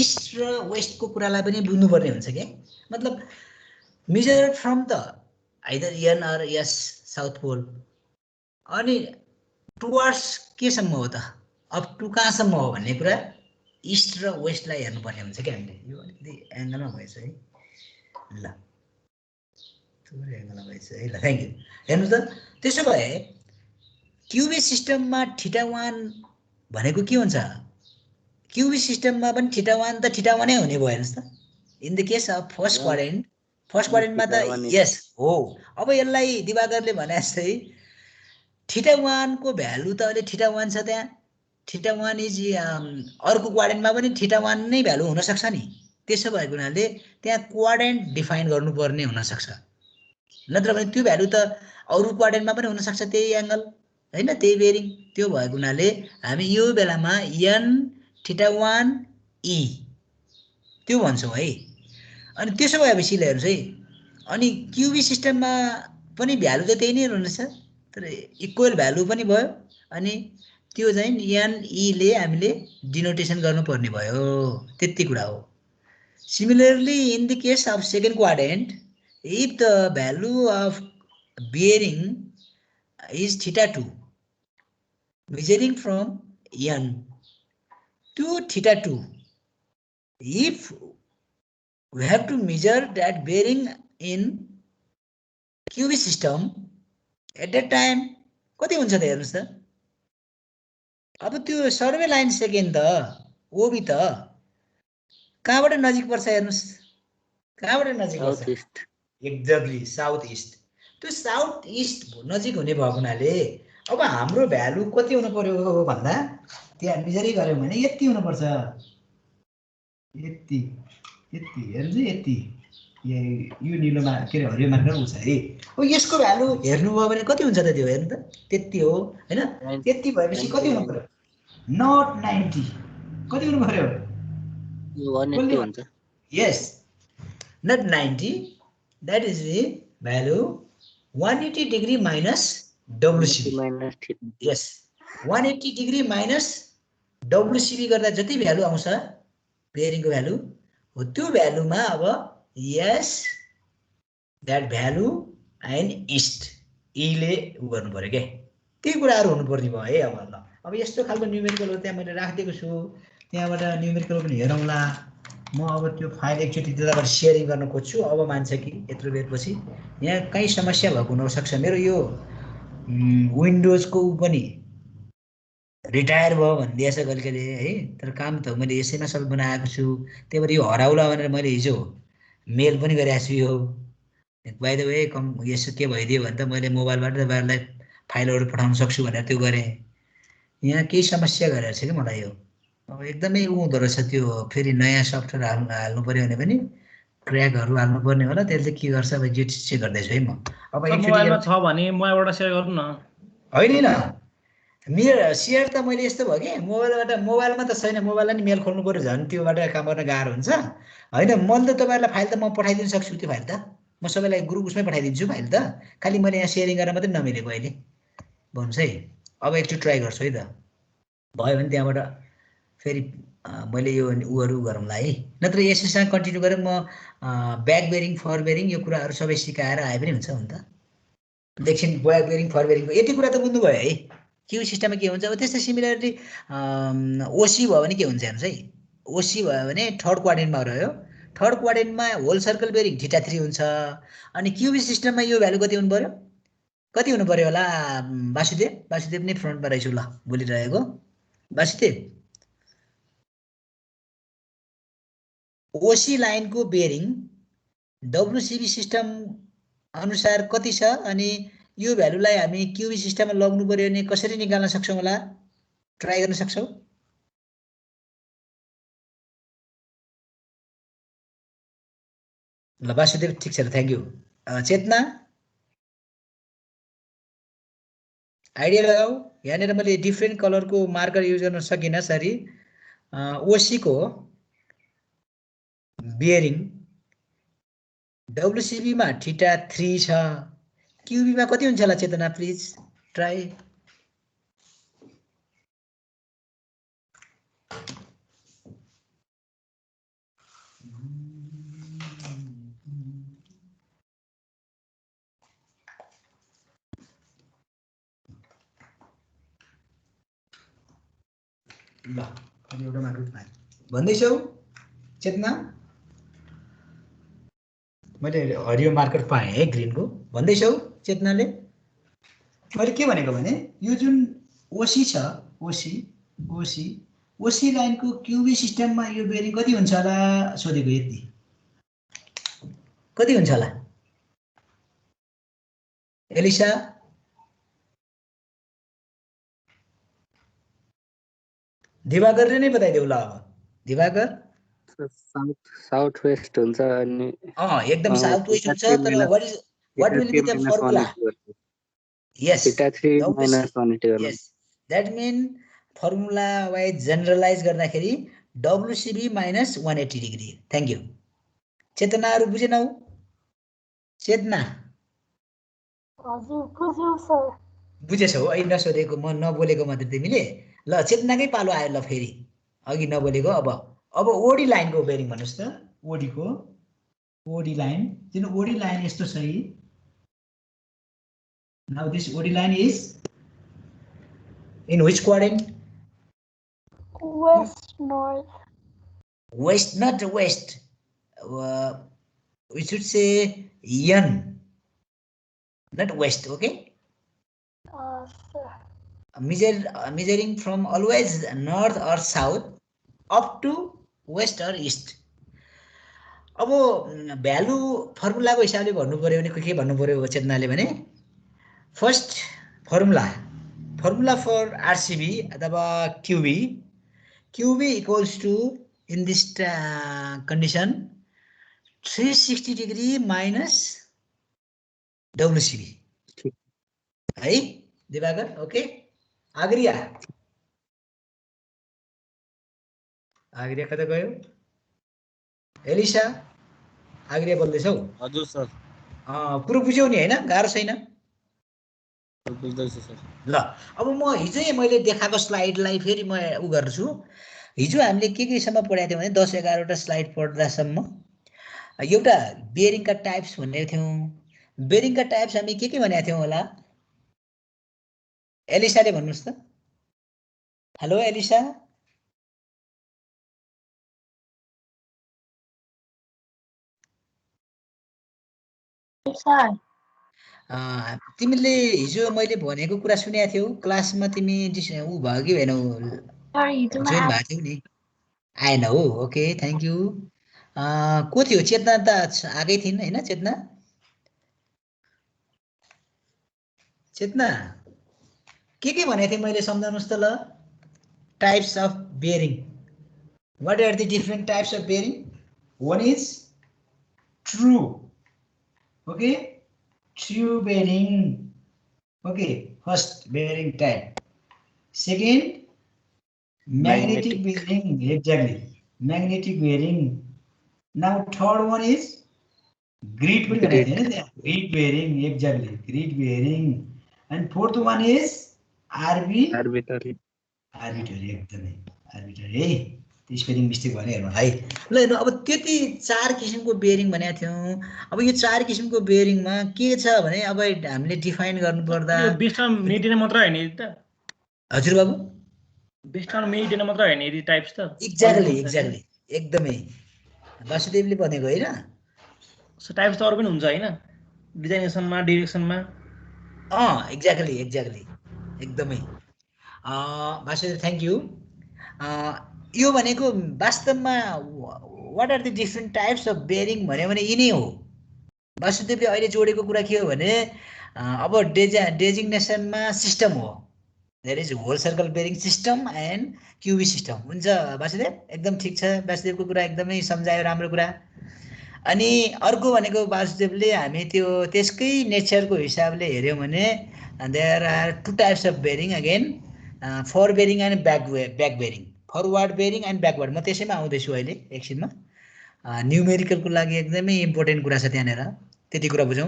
Speaker 1: इस्ट र वेस्टको कुरालाई पनि बुझ्नुपर्ने हुन्छ क्या। मतलब measure from the either N or S south pole अनि टुवर्ड्स केसम्म हो त अप टु कहाँसम्म हो भन्ने कुरा इस्ट र वेस्टलाई हेर्नुपर्ने हुन्छ क्या हामीले। यो अलिकति एङ्गलमा भएछ है। ल थोरै एङ्गलमा भएछ है। ल थ्याङ्क यू। हेर्नु त त्यसो भए क्युबी सिस्टममा θ1 भनेको के हुन्छ क्युबी सिस्टममा पनि θ1 त θ1 नै हुने भयो हेर्नुहोस् त। In the case of first क्वाड्रेन्टमा त यस हो। अब यसलाई दिवाकरले भने जस्तै θ1 को भ्यालु त अहिले θ1 छ त्यहाँ θ1 इज अर्को क्वाड्रेन्टमा पनि θ1 नै भ्यालु हुनसक्छ नि। त्यसो भएको हुनाले त्यहाँ क्वाड्रेन्ट डिफाइन गर्नुपर्ने हुनसक्छ, नत्र भने त्यो भ्यालु त अरू क्वाड्रेन्टमा पनि हुनसक्छ त्यही एङ्गल होइन त्यही बेरिङ। त्यो भएको हुनाले हामी यो बेलामा n θ1 e त्यो भन्छौँ है। अनि त्यसो भएपछि हेर्नुहोस् है अनि क्युबी सिस्टममा पनि भ्यालु त त्यही नै रहनेछ तर इक्वल भ्यालु पनि भयो अनि त्यो चाहिँ n e ले हामीले डिनोटेसन गर्नुपर्ने भयो त्यति कुरा हो। Similarly in the case of second quadrant if the value of bearing is θ2 measuring from n to θ2 if we have to measure that bearing in cubic system at that time कति हुन्छ त हेर्नुस् त। अब त्यो सर्वे लाइन सेकेन्ड त ओबी त कहाँबाट नजिक पर्छ हेर्नुस् कहाँबाट नजिक पर्छ एक्ज्याक्टली साउथ इस्ट। त्यो साउथ इस्ट नजिक हुने भएको हुनाले अब हाम्रो भ्यालु कति हुनु पर्यो भन्दा त्यहाँ मेजरै गर्यौँ भने यति हुनुपर्छ यति यति हेर्नु यति यो निलोमा के अरे हरियो मार्कर उ छ है। अब यसको भ्यालु हेर्नुभयो भने कति हुन्छ त त्यो हेर्नु त त्यति हो हैन। त्यति भएपछि कति हुनु पर्यो नट 90 कति हुनु पर्यो
Speaker 7: 180 हुन्छ।
Speaker 1: Yes not 90 that is the value 180 degree minus WCB
Speaker 7: minus theta.
Speaker 1: Yes 180 degree minus WCB गर्दा जति भ्यालु आउँछ बेयरिङको भ्यालु हो त्यो भ्यालुमा अब यस द्याट भ्यालु एन्ड इस्ट इले उ गर्नु पर्यो के त्यही कुराहरु हुनु पर्ने भयो है। अब ल अब यस्तो खालको न्युमेरिकल त्यहाँ मैले राखिदिएको छु त्यहाँबाट न्युमेरिकल पनि हेरौँला। म अब त्यो फाइल एकचोटि त्यसलाई शेयरिङ गर्न खोज्छु अब मान्छ कि यत्रो बेरपछि यहाँ कहीँ समस्या भएको हुन सक्छ। मेरो यो विन्डोजको पनि रिटायर भयो भनिदिएछ कहिले है तर काम त मैले यसैमा सबै बनाएको छु। त्यही भएर यो हराउला भनेर मैले हिजो मेल पनि गरेको छु। यो बाइ द वे यसो के भइदियो भने त मैले मोबाइलबाट तपाईँहरूलाई फाइलहरू पठाउन सक्छु भनेर त्यो गरेँ। यहाँ केही समस्या गरेको छ कि मलाई यो अब एकदमै उ हुँदो रहेछ त्यो फेरि नयाँ सफ्टवेयर हाल्नु पर्यो भने पनि क्र्याकहरू हाल्नु पर्ने होला त्यसले के गर्छ अब यो चेक गर्दैछु है म। अब
Speaker 3: मोबाइलमा छ भने मोबाइलबाट सेयर गर्नु न।
Speaker 1: होइन मेरो सेयर त मैले यस्तो भयो कि मोबाइलमा त छैन मोबाइललाई नि मेल खोल्नु पर्यो झन् त्योबाट काम गर्न गाह्रो हुन्छ होइन। मैले त तपाईँहरूलाई फाइल त म पठाइदिन सक्छु त्यो फाइल त म सबैलाई ग्रुप उसमै पठाइदिन्छु फाइल त खालि मैले यहाँ सेयरिङ गरेर मात्रै नमिलेको अहिले भन्नुहोस् है। अब एकचोटि ट्राई गर्छु है त भयो भने त्यहाँबाट फेरि मैले यो उहरू गरौँला है नत्र यसैसँग कन्टिन्यू गरेर म ब्याक बेरिङ फर बेरिङ यो कुराहरू सबै सिकाएर आए पनि हुन्छ हुन त। एकछिन ब्याक बेरिङ फर बेरिङको यति कुरा त बुझ्नुभयो है। क्यु सिस्टममा के हुन्छ अब त्यस्तै सिमिलरली ओसी भयो भने के हुन्छ हेर्नुहोस् है। ओसी भयो भने थर्ड क्वाड्रेन्टमा रह्यो थर्ड क्वाड्रेन्टमा होल सर्कल बेरिङ θ3 हुन्छ अनि क्युबी सिस्टममा यो भ्यालु कति हुनु पर्यो कति हुनु पर्यो होला वासुदेव नै फ्रन्टमा रहेछु ल बोलिरहेको वासुदेव। ओसी लाइनको बेरिङ WCB सिस्टम अनुसार कति छ अनि यो भ्यालुलाई हामी क्युबी सिस्टममा लग्नु पर्यो भने कसरी निकाल्न सक्छौं होला ट्राई गर्न सक्छौं। ल वासुदेव ठीक छ थ्यांक यू। चेतना आइडिया लगाऊ यहाँनिर मैले डिफ्रेन्ट कलरको मार्कर युज गर्न सकिनँ सरी। ओसी को बेरिङ WCB मा θ3 छ क्युबी मा कति हुन्छ होला चेतना प्लिज ट्राई। ल अनि एउटा मार्कर पाएँ भन्दैछौ चेतना मैले हरियो मार्कर पाएँ है ग्रीनको भन्दैछौ चेतनाले। मैले के भनेको भने यो जुन ओसी छ ओसी लाइनको क्युबी सिस्टममा यो बेरिङ कति हुन्छ होला सोधेको यति कति हुन्छ होला एलिसा दिवाकरले नै बताइदेऊ ल अब दिवाकर।
Speaker 7: साउथ वेस्ट हुन्छ अनि
Speaker 1: एकदम साउथ वेस्ट हुन्छ तर what will be the formula yes yes that mean formula wise generalize गर्दाखेरि WCB माइनस 180 डिग्री। थ्यांक यू चेतनाहरु बुझेनौ चेतना
Speaker 5: हजुर बुझ्यौ सर
Speaker 1: बुझेछौ है नसोधेको म नबोलेको मात्र तिमीले। ल चेतनाकै पालो आयो ल फेरि अघि नबोलेको अब ओडी लाइनको बेरिङ भन्नुस् त ओडी लाइन जुन ओडी लाइन यस्तो छ है। Now this OD line is in which quadrant
Speaker 5: west north
Speaker 1: west not west we should say n not west okay
Speaker 5: sir.
Speaker 1: Measuring from always north or south up to west or east। अब value फर्मुलाको हिसाबले भन्नु पर्यो भने के भन्नु पर्यो चेतनाले भने first formula for RCB अथवा QB equals to in this condition 360 degree minus WCB है दिवाकर ओके आग्रिया कता गयो एलिसा आग्रिया बोल्दैछौ
Speaker 4: हजुर सर
Speaker 1: कुरो बुझ्यौ नि हैन गाह्रो छैन
Speaker 4: बुझ्दैछु सर
Speaker 1: ल अब म हिजै मैले देखाएको स्लाइडलाई फेरि म उ गर्छु हिजो हामीले के सम्म पढाएको थियौँ भने 10-11 वटा स्लाइड पढ्दासम्म एउटा बेरिङका टाइप्स भनेको थियौँ बेरिङका टाइप्स हामी के भनेका थियौँ होला एलिसाले भन्नुस् त हेलो एलिसा
Speaker 5: सर
Speaker 1: तिमीले हिजो मैले भनेको कुरा सुनेको थियौ क्लासमा तिमी उ भयो कि भएनौ जोइन भएको थियौ नि आएन हो ओके थ्याङ्क यू को थियो चेतना त आएकै थिइन् हैन चेतना के भनेको थिएँ मैले सम्झाउनुहोस् त ल types of bearing what are the different types of bearing one is true okay true bearing okay first bearing type second magnetic bearing exactly magnetic bearing now third one is grid grid bearing exactly grid bearing and fourth one is arbitrary एकदमै arbitrary है spelling mistake भने हेर्नु है ल हेर्नु अब त्यति 4 किसिमको बेरिङ भनेको थियौँ अब यो 4 किसिमको बेरिङमा के छ भने अब हामीले डिफाइन गर्नु पर्दा
Speaker 3: बेस्टर्न मेरिडियन मात्र हैन त
Speaker 1: हजुर बाबु
Speaker 3: बेस्टर्न मेरिडियन मात्र हैन यदि टाइप्स त
Speaker 1: एक्ज्याक्टली एकदमै वासुदेवले भनेको हैन
Speaker 3: सो टाइप्स त अरु पनि हुन्छ हैन डिजाइनेसनमा डाइरेक्सनमा
Speaker 1: एक्ज्याक्टली एकदमै वासुदेव थ्याङ्क यू यो भनेको वास्तवमा what are the different types of bearing भन्यो भने यिनै हो वासुदेवले अहिले जोडेको कुरा के हो भने अब डेजिग्नेसनमा सिस्टम हो there is whole circle bearing system and QB system हुन्छ वासुदेव एकदम ठिक छ वासुदेवको कुरा एकदमै सम्झायो राम्रो कुरा अनि अर्को भनेको वासुदेवले हामी त्यो त्यसकै नेचरको हिसाबले हेर्यौं भने there are two types of bearing again fore bearing and back bearing forward bearing and backward म त्यसैमा आउँदैछु अहिले एकछिनमा न्युमेरिकलको लागि एकदमै इम्पोर्टेन्ट कुरा छ त्यहाँनिर त्यति कुरा बुझौँ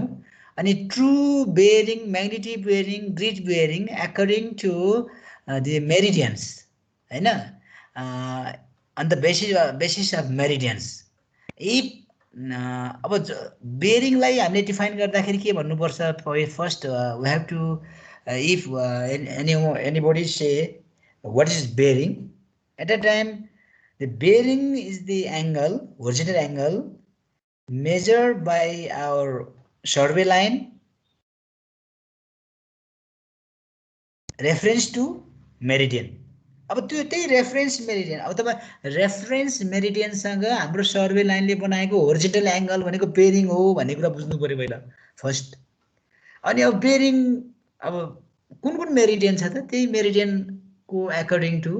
Speaker 1: अनि true bearing magnetic bearing grid bearing according to the meridians हैन on the basis of meridians if अब बेरिङलाई हामीले डिफाइन गर्दाखेरि के भन्नुपर्छ first we have to if anybody say what is bearing at a time the bearing is the angle horizontal angle measured by our survey line reference to meridian अब त्यो त्यही reference meridian अब तपाईँ reference मेरिडियनसँग हाम्रो survey लाइनले बनाएको horizontal angle भनेको bearing हो भन्ने कुरा बुझ्नु पर्यो पहिला फर्स्ट अनि अब बेरिङ अब कुन कुन मेरिडियन छ त त्यही मेरिडियनको अकर्डिङ टु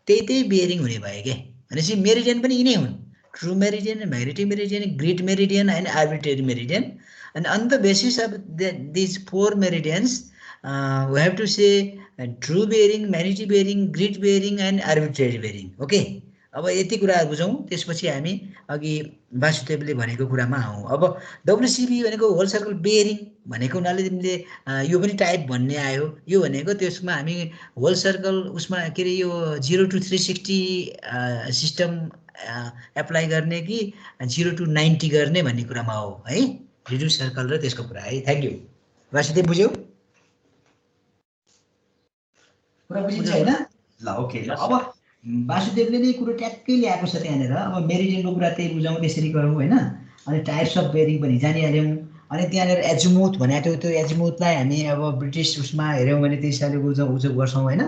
Speaker 1: त्यही बेरिङ हुने भयो के भनेपछि मेरिडियन पनि यिनै हुन् true meridian magnetic meridian grid meridian and arbitrary meridian and on the basis of these 4 meridians we have to say true bearing magnetic bearing grid bearing and arbitrary bearing okay अब यति कुराहरु बुझौं त्यसपछि हामी अघि वासुदेवले भनेको कुरामा आउँ अब WCB भनेको होल सर्कल बेरिङ भनेको उनाले तिमीले यो पनि टाइप भन्ने आयो यो भनेको त्यसमा हामी होल सर्कल उसमा के रे यो 0 to 360 सिस्टम एप्लाई गर्ने कि 0 to 90 गर्ने भन्ने कुरामा हो है रिड्युस सर्कल र त्यसको कुरा है थ्यांक यू वासुदेव बुझ्यौ कुरा बुझिन्छ हैन ल ओके ल अब वासुदेवले नै कुरो ट्याक्कै ल्याएको छ त्यहाँनेर अब मेरिडियनको कुरा त्यही बुझाउँ त्यसरी गरौँ हैन अनि टाइप्स अफ बेरिङ पनि जानिहाल्यौँ अनि त्यहाँनेर एजुमुथ भनेको थियो त्यो एजुमुथलाई हामी अब ब्रिटिस उसमा हेर्यौँ भने त्यही हिसाबले उजो गर्छौँ हैन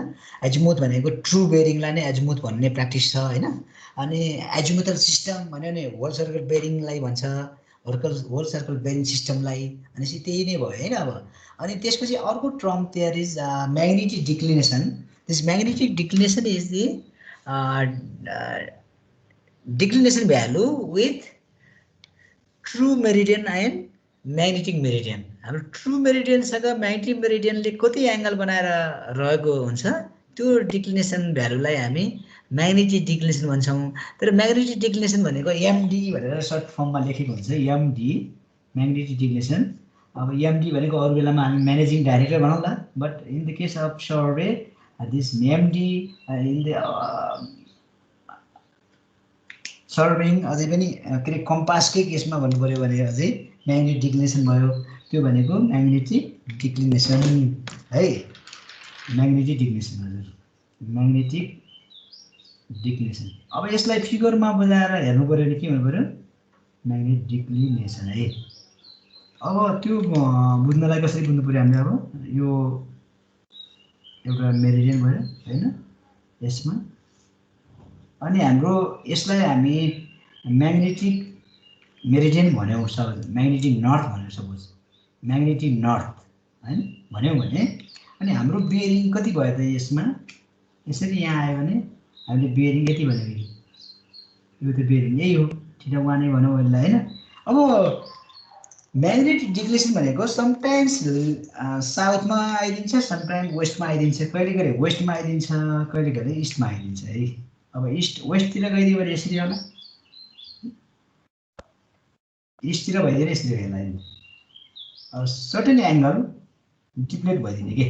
Speaker 1: एजुमुथ भनेको ट्रु बेरिङलाई नै एजुमुथ भन्ने प्र्याक्टिस छ हैन अनि एजुमुथल सिस्टम भन्यो भने होल सर्कल बेरिङलाई भन्छ होल सर्कल बेरिङ सिस्टमलाई अनि त्यही नै भयो हैन अब अनि त्यसपछि अर्को term there is magnetic declination this magnetic declination is the declination value with true meridian and magnetic meridian. हाम्रो ट्रु मेरिडियनसँग म्याग्नेटिक मेरिडियनले कति एङ्गल बनाएर रहेको हुन्छ त्यो डिक्लिनेसन भ्यालुलाई हामी म्याग्नेटिक डिक्लिनेसन भन्छौँ। तर म्याग्नेटिक डिक्लिनेसन भनेको एमडी भनेर सर्ट फर्ममा लेखेको हुन्छ, एमडी म्याग्नेटिक डिक्लिनेसन। अब एमडी भनेको अरू बेलामा हामी म्यानेजिङ डाइरेक्टर बनाउँला, but in the case of survey this MD in the surveying अझै पनि के अरे कम्पासकै केसमा भन्नु पऱ्यो भने अझै म्याग्नेटिक डिक्लिनेसन भयो। त्यो भनेको म्याग्नेटिक डिक्लिनेसन है, म्याग्नेटिक डिक्लिनेसन हजुर, म्याग्नेटिक डिक्लिनेसन। अब यसलाई फिगरमा बुझाएर हेर्नु पऱ्यो भने के भन्नु पऱ्यो, म्याग्नेटिक डिक्लिनेसन है। अब त्यो बुझ्नलाई कसरी बुझ्नु पऱ्यो हामीले, अब यो एउटा मेरिडियन भयो होइन यसमा, अनि हाम्रो यसलाई हामी म्याग्नेटिक मेरिडियन भन्यौँ, सपोज म्याग्नेटिक नर्थ भन्यौँ, सपोज म्याग्नेटिक नर्थ होइन भन्यौँ भने, अनि हाम्रो बियरिङ कति भयो त यसमा, यसरी यहाँ आयो भने हामीले बियरिङ यति भन्यो, यो त बियरिङ यही हो, थीटा 1 नै भनौँ यसलाई होइन। अब म्याग्नेटिक डिक्लिनेसन भनेको समटाइम्स साउथमा आइदिन्छ, समटाइम वेस्टमा आइदिन्छ, कहिले कहिले वेस्टमा आइदिन्छ, कहिले कहिले इस्टमा आइदिन्छ है। अब इस्ट वेस्टतिर गइदियो भने यसरी होला, इस्टतिर भइदियो भने यसरी होला। अब सर्टेन एङ्गल डिप्लेट भइदिने के,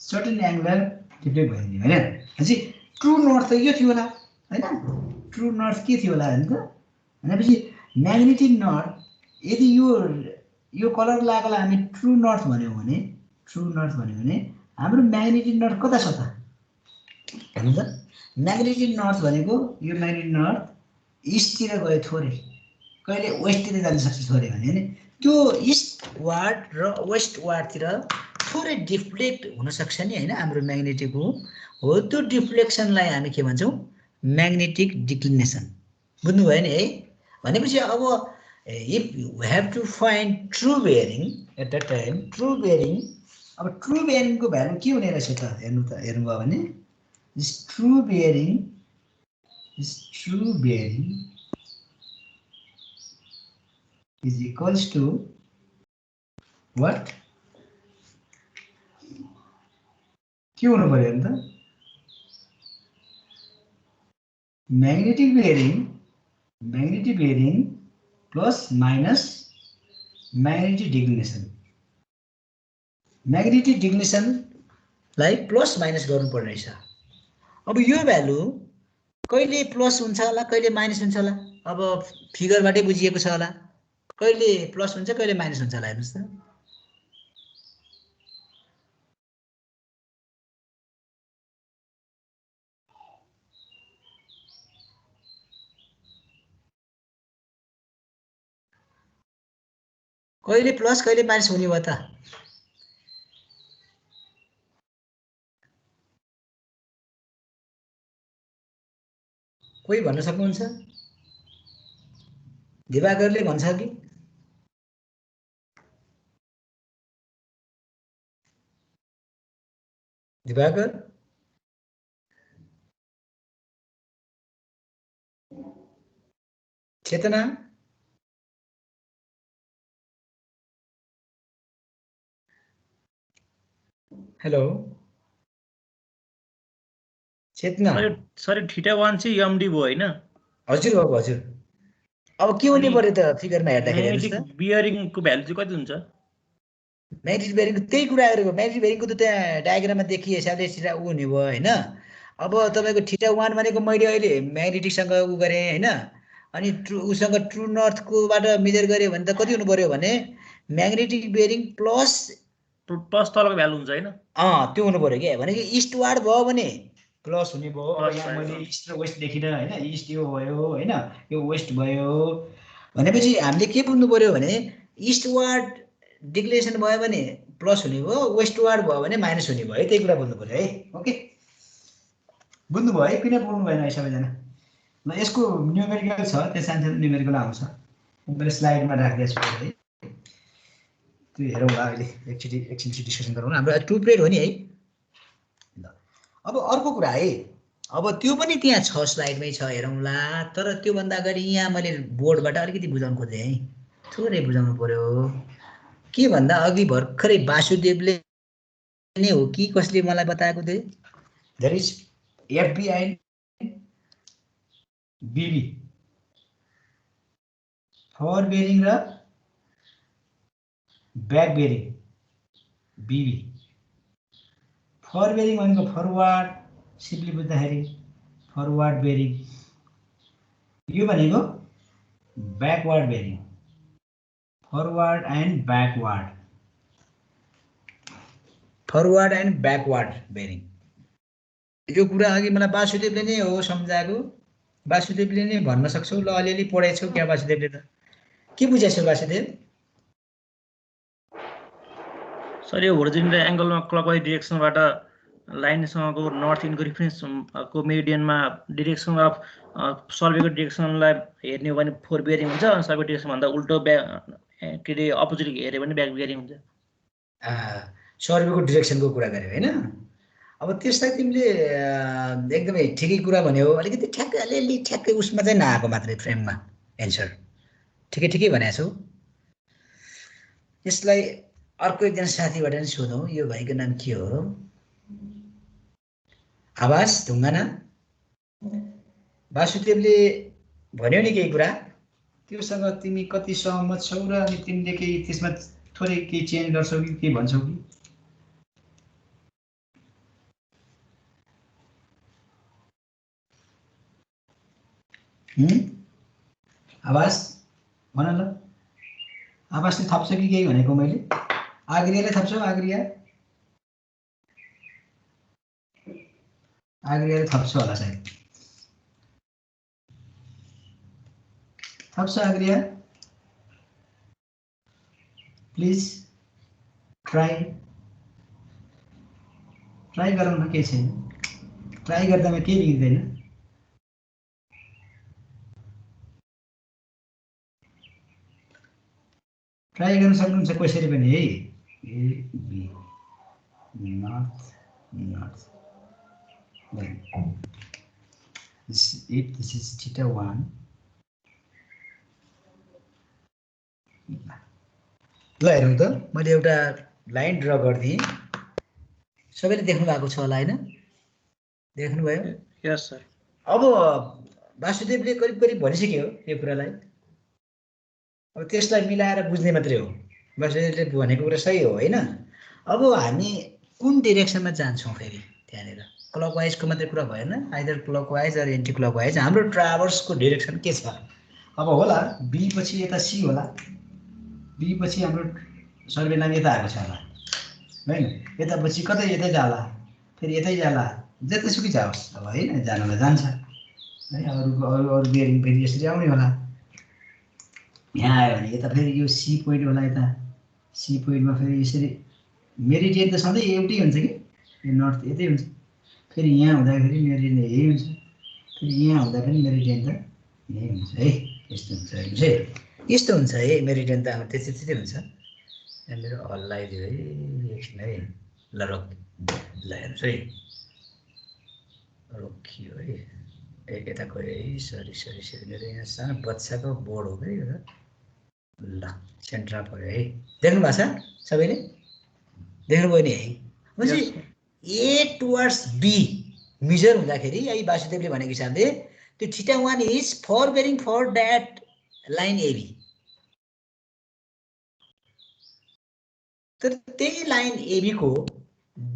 Speaker 1: सर्टेन एङ्गल डिप्लेट भइदिने होइन। भनेपछि ट्रु नर्थ त यो थियो होला होइन, ट्रु नर्थ के थियो होला भने त भनेपछि म्याग्नेटिक नर्थ, यदि यो कलर लगाएकोलाई हामी ट्रु नर्थ भन्यौँ भने, ट्रु नर्थ भन्यो भने हाम्रो म्याग्नेटिक नर्थ कता छ त हेर्नु त। म्याग्नेटिक नर्थ भनेको यो म्याग्नेटिक नर्थ इस्टतिर गयो थोरै, कहिले वेस्टतिर जान सक्छ थोरै भने होइन, त्यो इस्ट वार्ड र वेस्ट वार्डतिर थोरै डिफ्लेक्ट हुनसक्छ नि होइन हाम्रो म्याग्नेटिक हो। त्यो डिफ्लेक्सनलाई हामी के भन्छौँ, म्याग्नेटिक डिक्लिनेसन। बुझ्नुभयो नि है। भनेपछि अब if you have to find true bearing at the time, true bearing, अब ट्रु बेयरिङको भ्यालु के हुने रहेछ त हेर्नुभयो भने this true bearing is equals to what, के हुनु पर्यो नि त, magnetic bearing plus minus magnetic declination. Magnetic डिक्लिनेसनलाई प्लस माइनस गर्नुपर्ने रहेछ। अब यो भ्यालु कहिले प्लस हुन्छ होला, कहिले माइनस हुन्छ होला, अब फिगरबाटै बुझिएको छ होला, कहिले प्लस हुन्छ कहिले माइनस हुन्छ होला हेर्नुहोस् त। कहिले प्लस कहिले माइनस हुने भयो त, कोही भन्न सक्नुहुन्छ? दिवाकरले भन्छ कि दिवाकर? चेतना? हेलो चेतना?
Speaker 3: सरी थीटा 1 चाहिँ एमडी भयो हैन?
Speaker 1: हजुर बाबु हजुर। अब के हुने पर्यो त फिगरमा हेर्दाखेरि
Speaker 3: म्याग्नेटिक बियरिङको भ्यालु चाहिँ कति हुन्छ?
Speaker 1: म्याग्नेटिक बेयरिङको त्यही कुरा गरेको, म्याग्नेटिक बेयरिङको त त्यहाँ डायग्राममा देखिए हिसाबले थीटा उ हुने भयो हैन। अब तपाईको थीटा 1 भनेको मैले अहिले म्याग्नेटिकसँग उ गरे हैन, अनि उसँग ट्रु नर्थकोबाट मेजर गरे भने त कति हुनु पर्यो भने म्याग्नेटिक बेयरिङ प्लस
Speaker 3: तलको भ्यालु हुन्छ हैन?
Speaker 1: त्यो हुनु पर्यो के, भनेको इस्टवार्ड भयो भने प्लस हुने भयो। अब यहाँ मैले इस्ट र वेस्ट देखिन हैन, इस्ट यो भयो हैन, यो वेस्ट भयो भनेपछि हामीले के बुझ्नु पर्यो भने इस्टवार्ड डिक्लिनेसन भयो भने प्लस हुने भयो, वेस्टवार्ड भयो भने माइनस हुने भयो। त्यही कुरा बुझ्नु पर्यो है। ओके बुझ्नुभयो है? किन बोल्नु भएन है सबैजना? ल यसको न्युमेरिकल छ, त्यस सानो न्युमेरिकल आउँछ, मैले स्लाइडमा राखिदिएको छु है, त्यो हेरौँ अहिले एकछिन डिस्कसन गरौँ। हाम्रो टु प्लेट हो नि है। ल अब अर्को कुरा है, अब त्यो पनि त्यहाँ छ स्लाइडमै छ हेरौँला, तर त्योभन्दा अगाडि यहाँ मैले बोर्डबाट अलिकति बुझाउनु खोजेँ है। थोरै बुझाउनु पर्यो के भन्दा अघि भर्खरै वासुदेवले नै हो कि कसले मलाई बताएको थियो there is FBI BB fore bearing र back bearing BB fore bearing भनेको फरवार्ड सिम्पली बुझ्दाखेरि फरवार्ड बेरिङ यो भनेको backward bearing forward and backward bearing यो कुरा अघि मलाई वासुदेवले नै हो सम्झाएको वासुदेवले नै भन्न सक्छौ ल अलिअलि पढाइछौ क्या वासुदेवले त के बुझाइछौ वासुदेव
Speaker 3: सर यो होरिजोन्टल एङ्गलमा क्लकवाइज डिरेक्सनबाट लाइनसँगको नर्थ इनको रिफरेन्स को मेरिडियनमा डिरेक्सन अफ सर्वेको डिरेक्सनलाई हेर्ने हो भने फोर बेरिङ हुन्छ सर्वेको डिरेक्सन भन्दा उल्टो के अरे अपोजिट हेऱ्यो भने ब्याक बेरिङ हुन्छ
Speaker 1: सर्वेको डिरेक्सनको कुरा गर्यो होइन अब त्यसलाई तिमीले एकदमै ठिकै कुरा भन्यो अलिकति ठ्याक्कै अलिअलि ठ्याक्कै उसमा चाहिँ नआएको मात्रै फ्रेममा एन्सर ठिकै भनेको छौ यसलाई अर्को एकजना साथीबाट नि सोधौँ यो भाइको नाम के हो आवाज ढुङ्गाना वासुदेवले भन्यो नि केही कुरा त्योसँग तिमी कति सहमत छौ र अनि तिमीले केही त्यसमा थोरै केही चेन्ज गर्छौ कि के भन्छौ कि आवाज भन ल आवाजले थप्छ कि केही भनेको मैले आग्रियाले थप्छौ आग्रियाले थप्छ होला सायद थप्छ आग्रिया प्लिज ट्राई गरौँ न केही छैन ट्राई गर्दामा केही बिग्रिँदैन ट्राई गर्न सक्नुहुन्छ कसरी पनि है A B north this is theta 1 ल हेरौँ त मैले एउटा लाइन ड्र गरिदिएँ सबैले देख्नु भएको छ होला हैन देख्नुभयो
Speaker 3: यस सर
Speaker 1: अब वासुदेवले करिब भनिसक्यो यो कुरालाई अब त्यसलाई मिलाएर बुझ्ने मात्रै हो वासुदेवले भनेको कुरा सही हो हैन अब हामी कुन डाइरेक्सनमा जान्छौँ फेरि त्यहाँनिर क्लकवाइजको मात्रै कुरा भएन either clockwise or anti clockwise हाम्रो ट्राभर्सको डाइरेक्सन के छ अब होला बी पछि यता सी होला बी पछि हाम्रो सर्वे लाइन यता आएको छ होला हैन यता पछि कतै यतै जाला फेरि यतै जाला जतिसुकै जाओस् अब हैन जानलाई जान्छ है अरू बेरिङ फेरि यसरी आउने होला यहाँ आयो भने यता फेरि यो सी पोइन्ट होला यता सी पोइन्टमा फेरि यसरी मेरिडियन त सधैँ एउटै हुन्छ कि यो नर्थ यतै हुन्छ फेरि यहाँ हुँदाखेरि मेरिडियन यही हुन्छ फेरि यहाँ हुँदा पनि मेरिडियन त यही हुन्छ है यस्तो हुन्छ है मेरिडियन त अब त्यस्तै हुन्छ यहाँ मेरो हल्लाइदियो है एकछिन है ल रोक ल हेर्नुहोस् है रोकियो है यता गयो है सरी मेरो यहाँ सानो बच्चाको बोर्ड हो कि यो त ल सेन्टरमा पऱ्यो है देख्नु भएको छ सबैले देख्नुभयो नि है भनेपछि ए टुवर्ड्स बी मेजर हुँदाखेरि यही वासुदेवले भनेको हिसाबले त्यो theta 1 is fore bearing for that line AB तर त्यही लाइन एबी को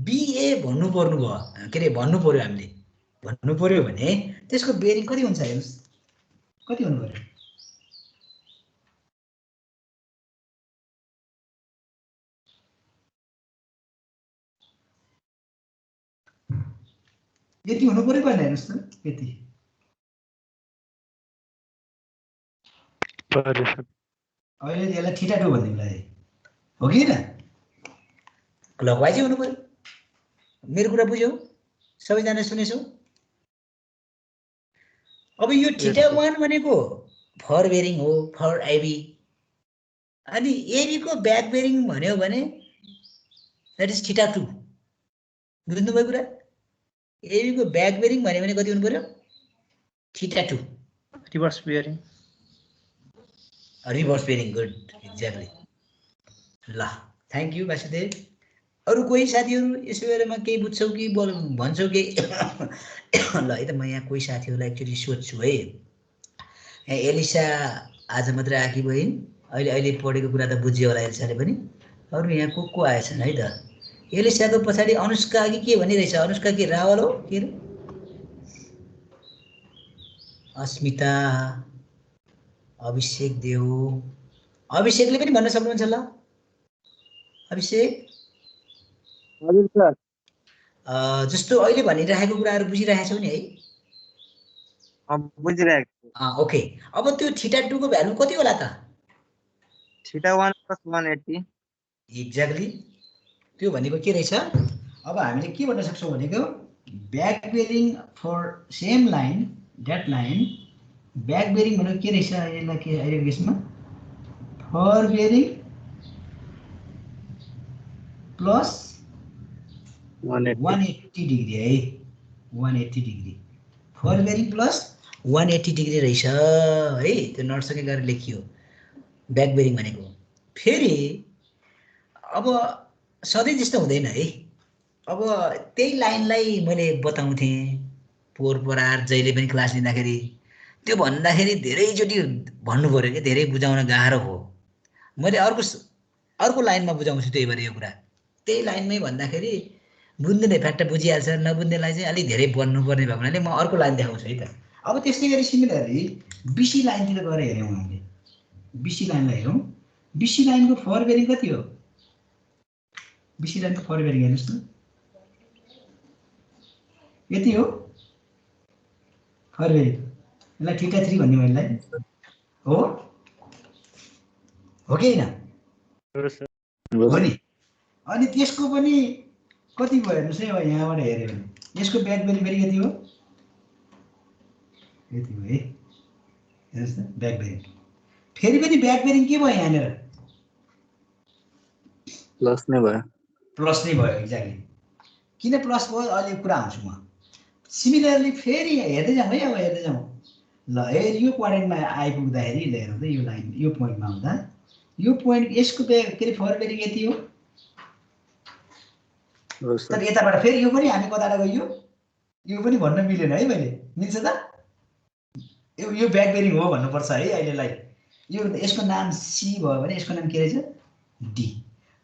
Speaker 1: बीए भन्नु पर्यो हामीले भन्नु पर्यो भने त्यसको बेरिङ कति हुन्छ हेर्नुस् कति हुनु पर्यो यति हुनु पर्यो भने हेर्नुस् त यति अहिले यसलाई थीटा 2 भन्दिउँला हो कि हैन क्लकवाइजै हुनु पर्यो मेरो कुरा बुझ्यौ सबैजना सुनेछौ अब यो थीटा 1 भनेको फर बेरिङ हो फर आइबी अनि एबी को ब्याक बेरिङ भन्यो भने दैट इज थीटा 2 बुझ्नुभयो कुरा एबी को ब्याक बेरिङ भन्यो भने कति हुनु पर्यो theta 2
Speaker 3: reverse bearing
Speaker 1: reverse bearing good exactly ल थ्याङ्क यू वासुदेव अरू कोही साथीहरू यसो बारेमा केही बुझ्छौ कि भन्छौ कि ल है त म यहाँ कोही साथीहरूलाई एक्चुअली सोध्छु है यहाँ एलिसा आज मात्रै आएकी बहिन अहिले पढेको कुरा त बुझ्यो होला एलिसाले पनि अरू यहाँ को आएछन् है त एलिसाको पछाडि अनुष्का कि के भनिरहेछ अनुष्का के रावल हो के अरे अस्मिता अभिषेक देव अभिषेकले पनि भन्न सक्नुहुन्छ ल अभिषेक
Speaker 7: हजुर सर
Speaker 1: जस्तो अहिले भनिरहेको कुराहरू बुझिरहेछौ नि है
Speaker 7: बुझिरहेको
Speaker 1: ओके अब त्यो थीटा 2 को भ्यालु कति होला त
Speaker 7: थीटा 1 + 180
Speaker 1: एक्ज्याक्टली त्यो भनेको के रहेछ अब हामीले के भन्न सक्छौँ भनेको back bearing for same line that line back bearing भनेको के रहेछ यसलाई के अहिलेको केसमा फर बेरिङ प्लस 180 डिग्री है 180 degree for bearing plus 180 degree रहेछ है त्यो नटसँगै गरेर लेखियो ब्याक बेरिङ भनेको फेरि अब सधैँ जस्तो हुँदैन है अब त्यही लाइनलाई मैले बताउँथेँ पोहोर परार जहिले पनि क्लास लिँदाखेरि त्यो भन्दाखेरि धेरैचोटि भन्नु पऱ्यो कि धेरै बुझाउन गाह्रो हो मैले अर्को लाइनमा बुझाउँछु त्यही भएर यो कुरा त्यही लाइनमै भन्दाखेरि बुझ्नेले फ्याट्ट बुझिहाल्छ नबुझ्नेलाई चाहिँ अलिक धेरै भन्नुपर्ने भएको हुनाले म अर्को लाइन देखाउँछु है त अब त्यस्तै गरी सिमिलरली बिसी लाइनतिर गएर हेऱ्यौँ हामीले बिसी लाइनलाई हेरौँ बिसी लाइनको फर बेरिङ कति हो बिसी लाइनको फर बेरिङ हेर्नुहोस् न यति हो फर बेरिङ यसलाई थीटा 3 भन्ने मैले हो कि होइन हो नि अनि त्यसको पनि कति भयो हेर्नुहोस् है अब यहाँबाट हेऱ्यो भने यसको ब्याक बेरिङ फेरि यति हो यति हो है हेर्नुहोस् न ब्याक बेरिङ फेरि पनि ब्याक बेरिङ के भयो यहाँनिर
Speaker 7: प्लस नै भयो
Speaker 1: एक्ज्याक्टली किन प्लस भयो अहिले कुरा आउँछु म सिमिलरली फेरि हेर्दै जाउँ है अब हेर्दै जाउँ ल यो क्वाड्रेन्टमा आइपुग्दाखेरि ल हेरौँ त यो लाइन यो पोइन्टमा आउँदा यो पोइन्ट यसको के अरे फर बेरिङ यति हो तर यताबाट फेरि यो पनि हामी कताबाट गयो यो पनि भन्न मिलेन है मैले मिल्छ त यो ब्याक बेरिङ हो भन्नुपर्छ है अहिलेलाई यो यसको नाम सी भयो भने यसको नाम के रहेछ डी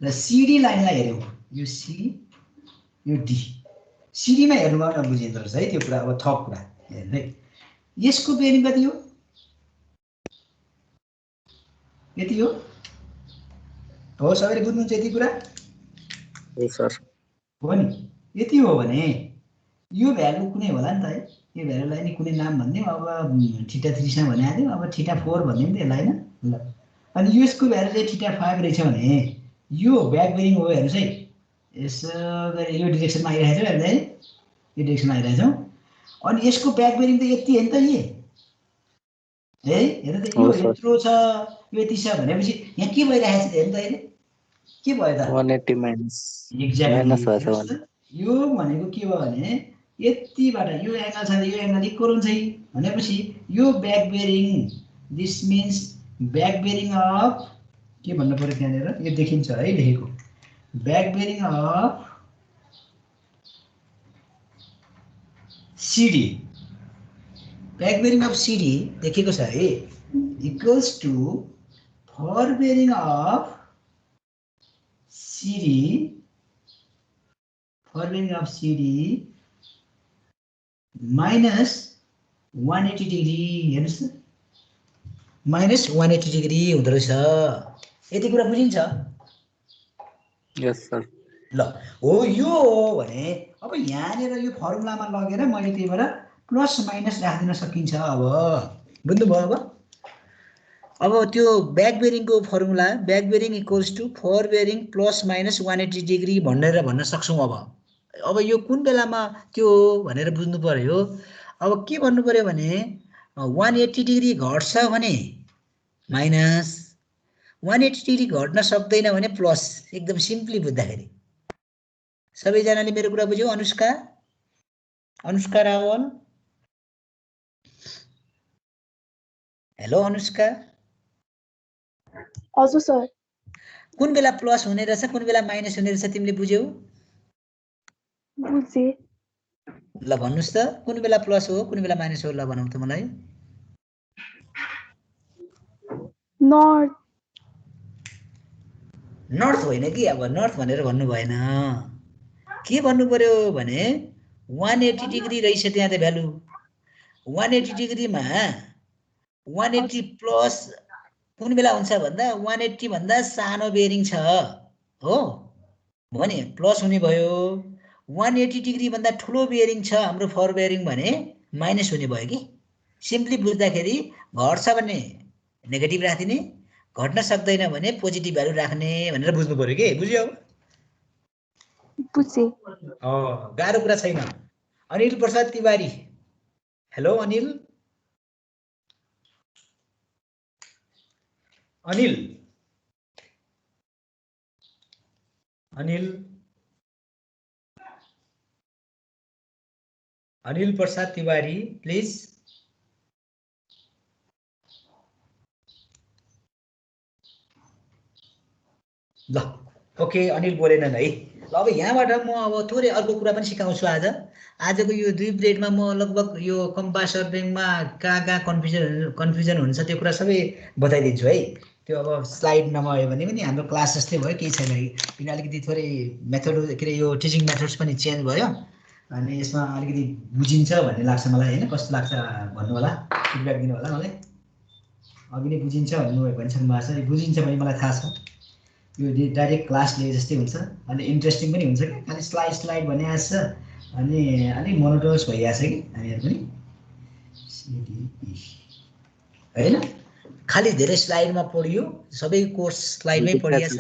Speaker 1: र सिडी लाइनलाई हेऱ्यौँ यो सी यो डी सिडीमा हेर्नुभयो भने बुझिँदो रहेछ है त्यो कुरा अब थप कुरा हेर्दै यसको बेरिङ कति हो यति हो सबैले बुझ्नुहुन्छ यति कुरा हो नि यति हो भने यो भ्यालु कुनै होला नि त है यो भ्यालुलाई नि कुनै नाम भनिदिउँ अब थीटा 3 सँग भनिहाल्यौँ अब थीटा 4 भनिदिउँ त यसलाई होइन ल अनि यसको भ्यालु चाहिँ थीटा 5 रहेछ भने यो ब्याक बेरिङ हो हेर्नुहोस् है यसो गरी यो डिरेक्सनमा आइरहेको छ हेर्दै है यो डिरेक्सनमा आइरहेको छौँ अनि यसको ब्याक बेरिङ त यति हो नि त है हेर्नु त यो यत्रो छ यो यति छ भनेपछि यहाँ के भइरहेको छ हेर्नु त अहिले के भयो त
Speaker 7: 180 माइनस
Speaker 1: एक्ज्याक्टली यो भनेको के भयो भने यतिबाट यो एंगल छ यो एंगल इक्वल हुन्छ भनेपछि यो back bearing this means back bearing of के भन्नु पर्यो त्यहाँनिर यो देखिन्छ है लेखेको back bearing of CD back bearing of CD लेखेको छ है equals to fore bearing of CD fore bearing of CD minus 180 degree हेर्नुहोस् न माइनस 180 डिग्री हुँदो रहेछ यति कुरा बुझिन्छ
Speaker 7: यस सर
Speaker 1: ल हो यो हो भने अब यहाँनिर यो फर्मुलामा लगेर मैले त्यही भएर प्लस माइनस राखिदिन सकिन्छ अब बुझ्नुभयो अब त्यो ब्याक बेरिङको formula back bearing equals to fore bearing plus minus 180 degree भनेर भन्न सक्छौँ अब यो कुन बेलामा त्यो हो भनेर बुझ्नु पर्यो अब के भन्नु पर्यो भने 180 डिग्री घट्छ भने माइनस 180 डिग्री घट्न सक्दैन भने प्लस एकदम सिम्पली बुझ्दाखेरि सबैजनाले मेरो कुरा बुझ्यौ अनुष्का रावल हेलो अनुष्का
Speaker 5: हजुर सर।
Speaker 1: कुन बेला प्लस हुने रहेछ कुन बेला माइनस हुने रहेछ तिमीले बुझ्यौ?
Speaker 5: बुझे।
Speaker 1: ल भन्नुस् त कुन बेला प्लस हो कुन बेला माइनस हो ल भनौ त मलाई।
Speaker 5: नर्थ।
Speaker 1: नर्थ होइन कि अब नर्थ भनेर भन्नु भएन। के भन्नु पर्यो भने 180 डिग्री रहेछ त्यहाँ त भ्यालु। 180 डिग्रीमा 180 प्लस कुन बेला हुन्छ भन्दा 180 भन्दा सानो बेरिङ छ हो भने प्लस हुने भयो। 180 डिग्री भन्दा ठुलो बेरिङ छ हाम्रो फर बेरिङ भने माइनस हुने भयो कि। सिम्पली बुझ्दाखेरि घट्छ भने नेगेटिभ राख्दिने घट्न सक्दैन भने पोजिटिभ भ्यालु राख्ने भनेर बुझ्नु पर्यो के। बुझ्यौ?
Speaker 5: बुझे।
Speaker 1: गाह्रो कुरा छैन। अनिल प्रसाद तिवारी। हेलो अनिल। अनिल अनिल अनिल प्रसाद तिवारी प्लिज। ल ओके अनिल बोलेनन् है। ल अब यहाँबाट म अब थोरै अर्को कुरा पनि सिकाउँछु आज। आजको यो 2 पिरियडमा म लगभग यो कम्पास सर्भिङमा कहाँ कन्फ्युजन हुन्छ त्यो कुरा सबै बताइदिन्छु है। त्यो अब स्लाइड नभयो भने पनि हाम्रो क्लास जस्तै भयो केही छैन। किन अलिकति थोरै मेथड के अरे यो टिचिङ मेथड्स पनि चेन्ज भयो अनि यसमा अलिकति बुझिन्छ भन्ने लाग्छ मलाई हैन। कस्तो लाग्छ भन्नु होला फिडब्याक दिनु होला मलाई। अघि नै बुझिन्छ भन्नुभएको भन्छन् भएको छ बुझिन्छ भने मलाई थाहा छ। यो डाइरेक्ट क्लास लिए जस्तै हुन्छ अनि इन्ट्रेस्टिङ पनि हुन्छ कि खालि स्लाइड भने आछ अनि अलिक मोनोटोनस भइरहेछ कि हामीहरू पनि हैन। खालि धेरै स्लाइडमा पढियो सबै कोर्स स्लाइडमै पढिएको छ।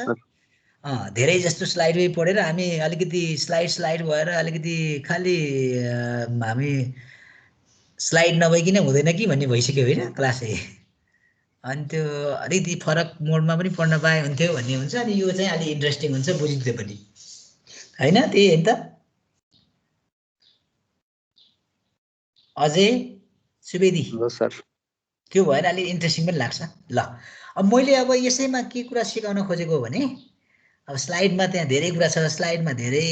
Speaker 1: धेरै जस्तो स्लाइडमै पढेर हामी अलिकति स्लाइड भएर अलिकति खालि हामी स्लाइड नभइकन हुँदैन कि भन्ने भइसक्यो होइन क्लासै। अनि त्यो अलिकति फरक मोडमा पनि पढ्न पाए हुन्थ्यो भन्ने हुन्छ। अनि यो चाहिँ अलि इन्ट्रेस्टिङ हुन्छ बुझिन्थ्यो पनि हैन। त्यही हैन त। अझै सुवेदी
Speaker 7: सर
Speaker 1: त्यो भएर अलि इन्ट्रेस्टिङ पनि लाग्छ। ल अब मैले अब यसैमा के कुरा सिकाउन खोजेको भने अब स्लाइडमा त्यहाँ धेरै कुरा छ स्लाइडमा धेरै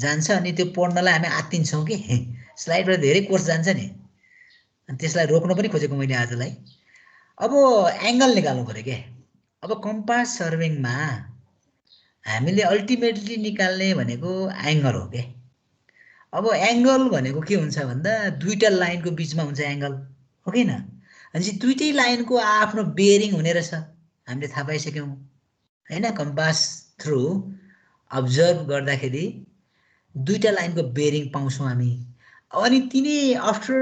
Speaker 1: जान्छ अनि त्यो पढ्नलाई हामी आत्तिन्छौँ कि स्लाइडबाट धेरै कोर्स जान्छ नि अनि त्यसलाई रोक्न पनि खोजेको मैले आजलाई। अब एंगल निकाल्नु पर्यो के। अब कम्पास सर्भिङमा हामीले अल्टिमेटली निकाल्ने भनेको एंगल हो के। अब एंगल भनेको के हुन्छ भन्दा दुईटा लाइनको बीचमा हुन्छ एंगल हो किन। अनि दुईटै लाइनको आफ्नो बेरिङ हुने रहेछ हामीले थाहा पाइसक्यौँ हैन। कम्पास थ्रु अब्जर्भ गर्दाखेरि दुईटा लाइनको बेरिङ पाउँछौँ हामी। अनि तिनी after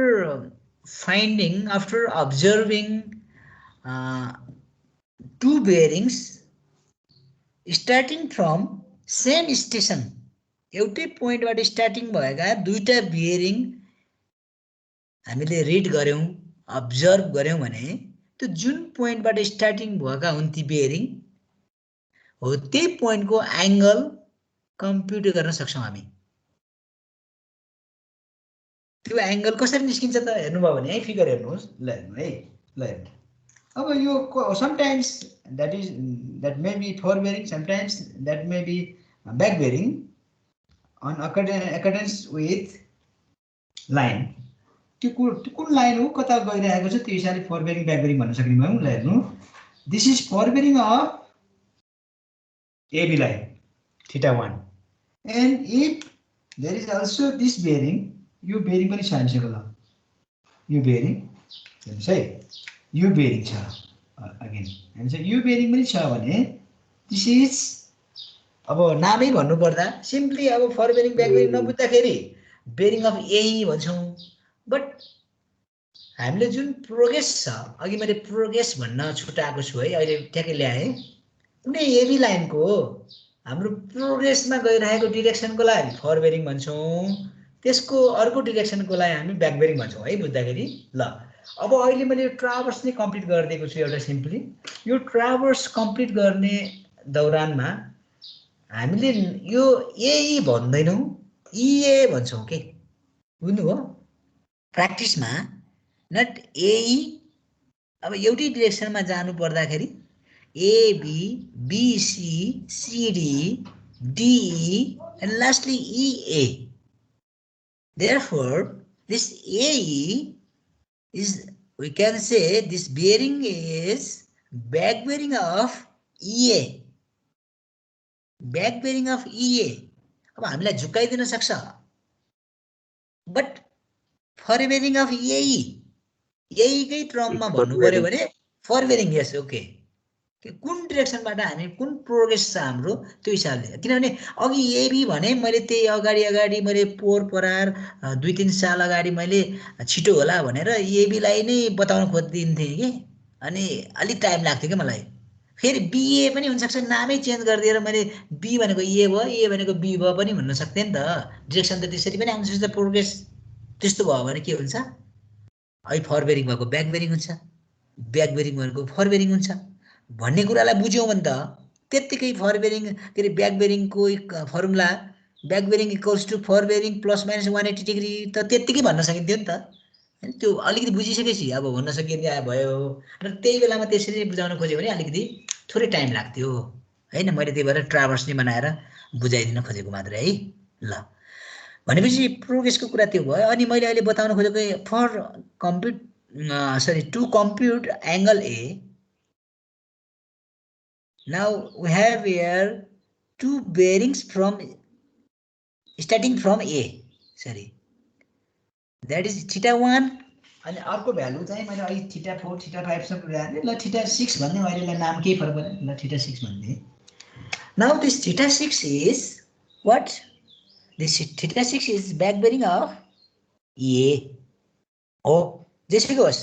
Speaker 1: observing two bearings starting from same station एउटै पोइन्टबाट स्टार्टिङ भएका दुईटा बेरिङ हामीले रिड गर्यौं अब्जर्भ गर्यौं भने त्यो जुन पोइन्टबाट स्टार्टिङ भएका हुन् ती बेरिङ हो त्यही पोइन्टको एंगल कम्प्युट गर्न सक्छौं हामी। त्यो एंगल कसरी निस्किन्छ त हेर्नुभयो भने है फिगर हेर्नुहोस् ल हेर्नु है ल हेर्नु। अब यो sometimes that may be forward bearing sometimes that may be back bearing on accordance with line। त्यो कुन लाइन हो कता गइरहेको छ त्यो हिसाबले फर बेरिङ ब्याक बेरिङ भन्न सक्ने भयौं। ल हेर्नु this is fore bearing of AB line θ1 and if there is also this bearing यो बेरिङ पनि छ हामीसँग ल यो बेरिङ हेर्नुस् है यो बेरिङ छ अगेन हामीसँग यो बेरिङ पनि छ भने दिस इज अब नामै भन्नु पर्दा सिम्पली अब फर बेरिङ ब्याक बेरिङ नबुझ्दाखेरि बेरिङ अफ एई भन्छौं। बट हामीले जुन प्रोग्रेस छ अघि मैले प्रोग्रेस भन्न छुटाएको छु है अहिले ट्याक्कै ल्याए कुनै एबी लाइनको हाम्रो प्रोग्रेसमा गइरहेको डिरेक्सनकोलाई हामी फर बेरिङ भन्छौं त्यसको अर्को डिरेक्सनकोलाई हामी ब्याक बेरिङ भन्छौं है बुझ्दाखेरि। ल अब अहिले मैले यो ट्राभर्स नै कम्प्लिट गरिदिएको छु एउटा सिम्पली यो ट्राभर्स कम्प्लिट गर्ने दौरानमा हामीले यो एई भन्दैनौं इए भन्छौं के बुझ्नुभयो। प्र्याक्टिसमा नट एई अब एउटै डिरेक्सनमा जानु पर्दाखेरि AB, BC, CD, DE, and lastly EA. Therefore, this AE is, we can say this bearing is back bearing of EA. Back bearing of EA. अब हामीलाई झुकाइदिन सक्छ. But forbearing of EAE. EAE कै टर्ममा भन्नु पर्यो भने forbearing, yes, okay. कुन डिरेक्सनबाट हामी कुन प्रोग्रेस छ हाम्रो त्यो हिसाबले, किनभने अघि एबी भने मैले त्यही अगाडि मैले पोहोर परार 2-3 साल अगाडि मैले छिटो होला भनेर एबीलाई नै बताउन खोजिदिन्थे कि, अनि अलि टाइम लाग्थ्यो कि मलाई. फेरि बीए पनि हुन सक्छ, नामै चेन्ज गरिदिएर मैले बी भनेको ए भयो, ए भनेको बी भयो पनि भन्न सक्थे नि त. डिरेक्सन त त्यसरी पनि आउन सक्छ प्रोग्रेस. त्यस्तो भयो भने के हुन्छ, अहिले फरबेरिङ भएको ब्याक बेरिङ हुन्छ, ब्याक बेरिङ भनेको फरबेरिङ हुन्छ भन्ने कुरालाई बुझ्यौँ भने त त्यत्तिकै फरबेरिङ के अरे ब्याक बेरिङको formula back bearing equals to fore bearing plus minus 180 degree त त्यत्तिकै भन्न सकिन्थ्यो नि त. हैन, त्यो अलिकति बुझिसकेपछि अब भन्न सकिन्छ भयो. र त्यही बेलामा त्यसरी बुझाउन खोज्यो भने अलिकति थोरै टाइम लाग्थ्यो हैन. मैले त्यही भएर ट्राभर्स नै बनाएर बुझाइदिन खोजेको मात्रै है. ल भनेपछि प्रोग्रेसको कुरा त्यो भयो. अनि मैले अहिले बताउन खोजेको for to compute angle A. Now we have here two bearings starting from A. Sorry, that is θ1 अनि अर्को भ्यालु चाहिँ मैले अहिले θ4 θ5 सम्म ल्याएँ. ल θ6 भन्ने अहिलेलाई नाम केही फरक पर्दैन. ल θ6 भन्ने. Now this θ6 is what? This θ6 is back bearing of A. Oh, जेसुकै होस्,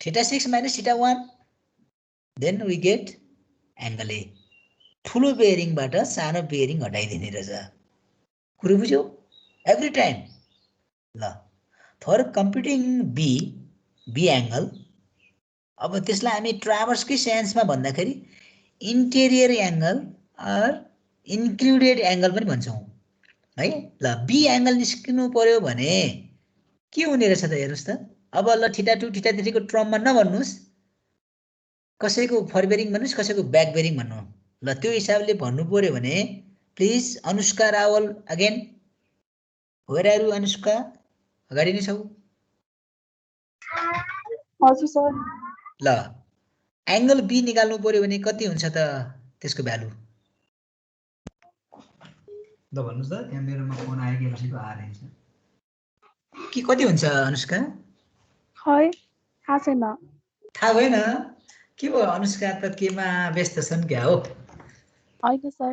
Speaker 1: θ6 minus θ1, then we get angle A. ठुलो बेयरिङबाट सानो बेयरिङ हटाइदिने रहेछ. कुरो बुझ्यौ? Every time. ल फर कम्प्युटिङ बी एंगल, अब त्यसलाई हामी ट्राभर्सकै सेन्समा भन्दाखेरि interior angle or included angle पनि भन्छौँ है. ल बी एंगल निस्किनु पर्यो भने के हुने रहेछ त हेर्नुस् त. अब ल θ2 θ3 को टर्ममा नभन्नुस्, कसैको फरबेरिङ भन्नुस्, कसैको ब्याक बेरिङ भन्नु. ल त्यो हिसाबले भन्नु पर्यो भने please Anushka Rawal again. Where are you Anushka? अगाडि नै छौ?
Speaker 5: हजुर सर.
Speaker 1: ल एंगल बी निकाल्नु पर्यो भने कति हुन्छ त त्यसको भ्यालु? ल भन्नुस् त. त्यहाँ मेरोमा फोन आयो कि कसैको आएछ कि कति हुन्छ अनुष्का?
Speaker 5: खै थाहा छैन.
Speaker 1: थाहा भएन? के भयो अनुष्का त केमा व्यस्त छन् क्या हो?
Speaker 5: होइन सर.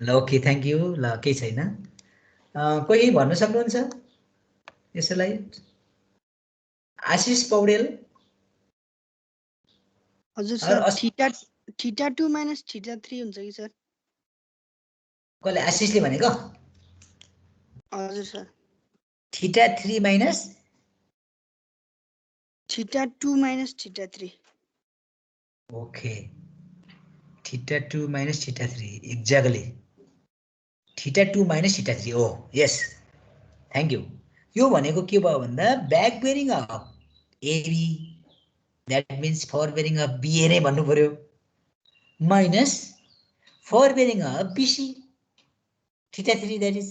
Speaker 1: ल ओके, थ्याङ्क यू. ल केही छैन. कोही भन्न सक्नुहुन्छ यसलाई? आशिष पौडेल.
Speaker 8: हजुर सर, θ2 minus θ3 हुन्छ कि सर?
Speaker 1: कसले? आशिषले भनेको?
Speaker 8: हजुर sir.
Speaker 1: θ3 minus
Speaker 8: θ2 minus θ3.
Speaker 1: Okay, θ2 minus θ3 exactly. θ2 minus θ3. Oh yes, thank you. यो भनेको के भयो भन्दा back bearing of AB, that means fore bearing of BA नै भन्नु पर्यो, minus fore bearing of BC θ3, that is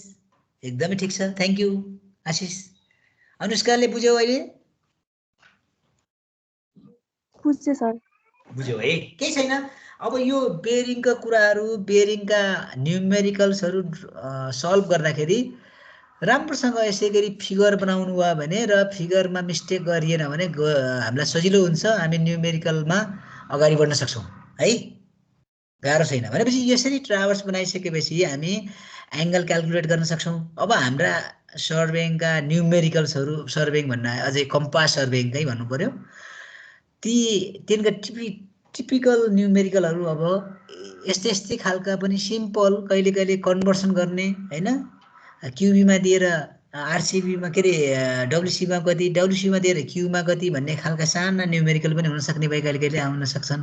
Speaker 1: एकदमै ठिक छ. थ्याङ्क यू आशिष. अनुष्काले बुझ्यौ अहिले?
Speaker 5: बुझ्छु सर.
Speaker 1: बुझ्यौ है, केही छैन. अब यो बेरिङका कुराहरू, बेरिङका न्युमेरिकल्सहरू सल्भ गर्दाखेरि राम्रोसँग यसै गरी फिगर बनाउनु भयो भने र फिगरमा मिस्टेक गरिएन भने हामीलाई सजिलो हुन्छ. हामी न्युमेरिकलमा अगाडि बढ्न सक्छौँ है. गाह्रो छैन. भनेपछि यसरी ट्राभर्स बनाइसकेपछि हामी एंगल क्याल्कुलेट गर्न सक्छौँ. अब हाम्रा सर्वेङका न्युमेरिकल्सहरू, सर्वेङ भन्न अझै कम्पास सर्वेङकै भन्नु पर्यो, तिनका टिपिकल न्युमेरिकलहरू अब यस्तै खालका पनि सिम्पल, कहिले कहिले कन्भर्सन गर्ने हैन. क्युबीमा दिएर आरसीबीमा के अरे डब्लुसीमा कति, डब्लुसीमा दिएर क्यूमा कति भन्ने खालका साना न्युमेरिकल पनि हुन सक्ने भए कहिले कहिले आउन सक्छन्.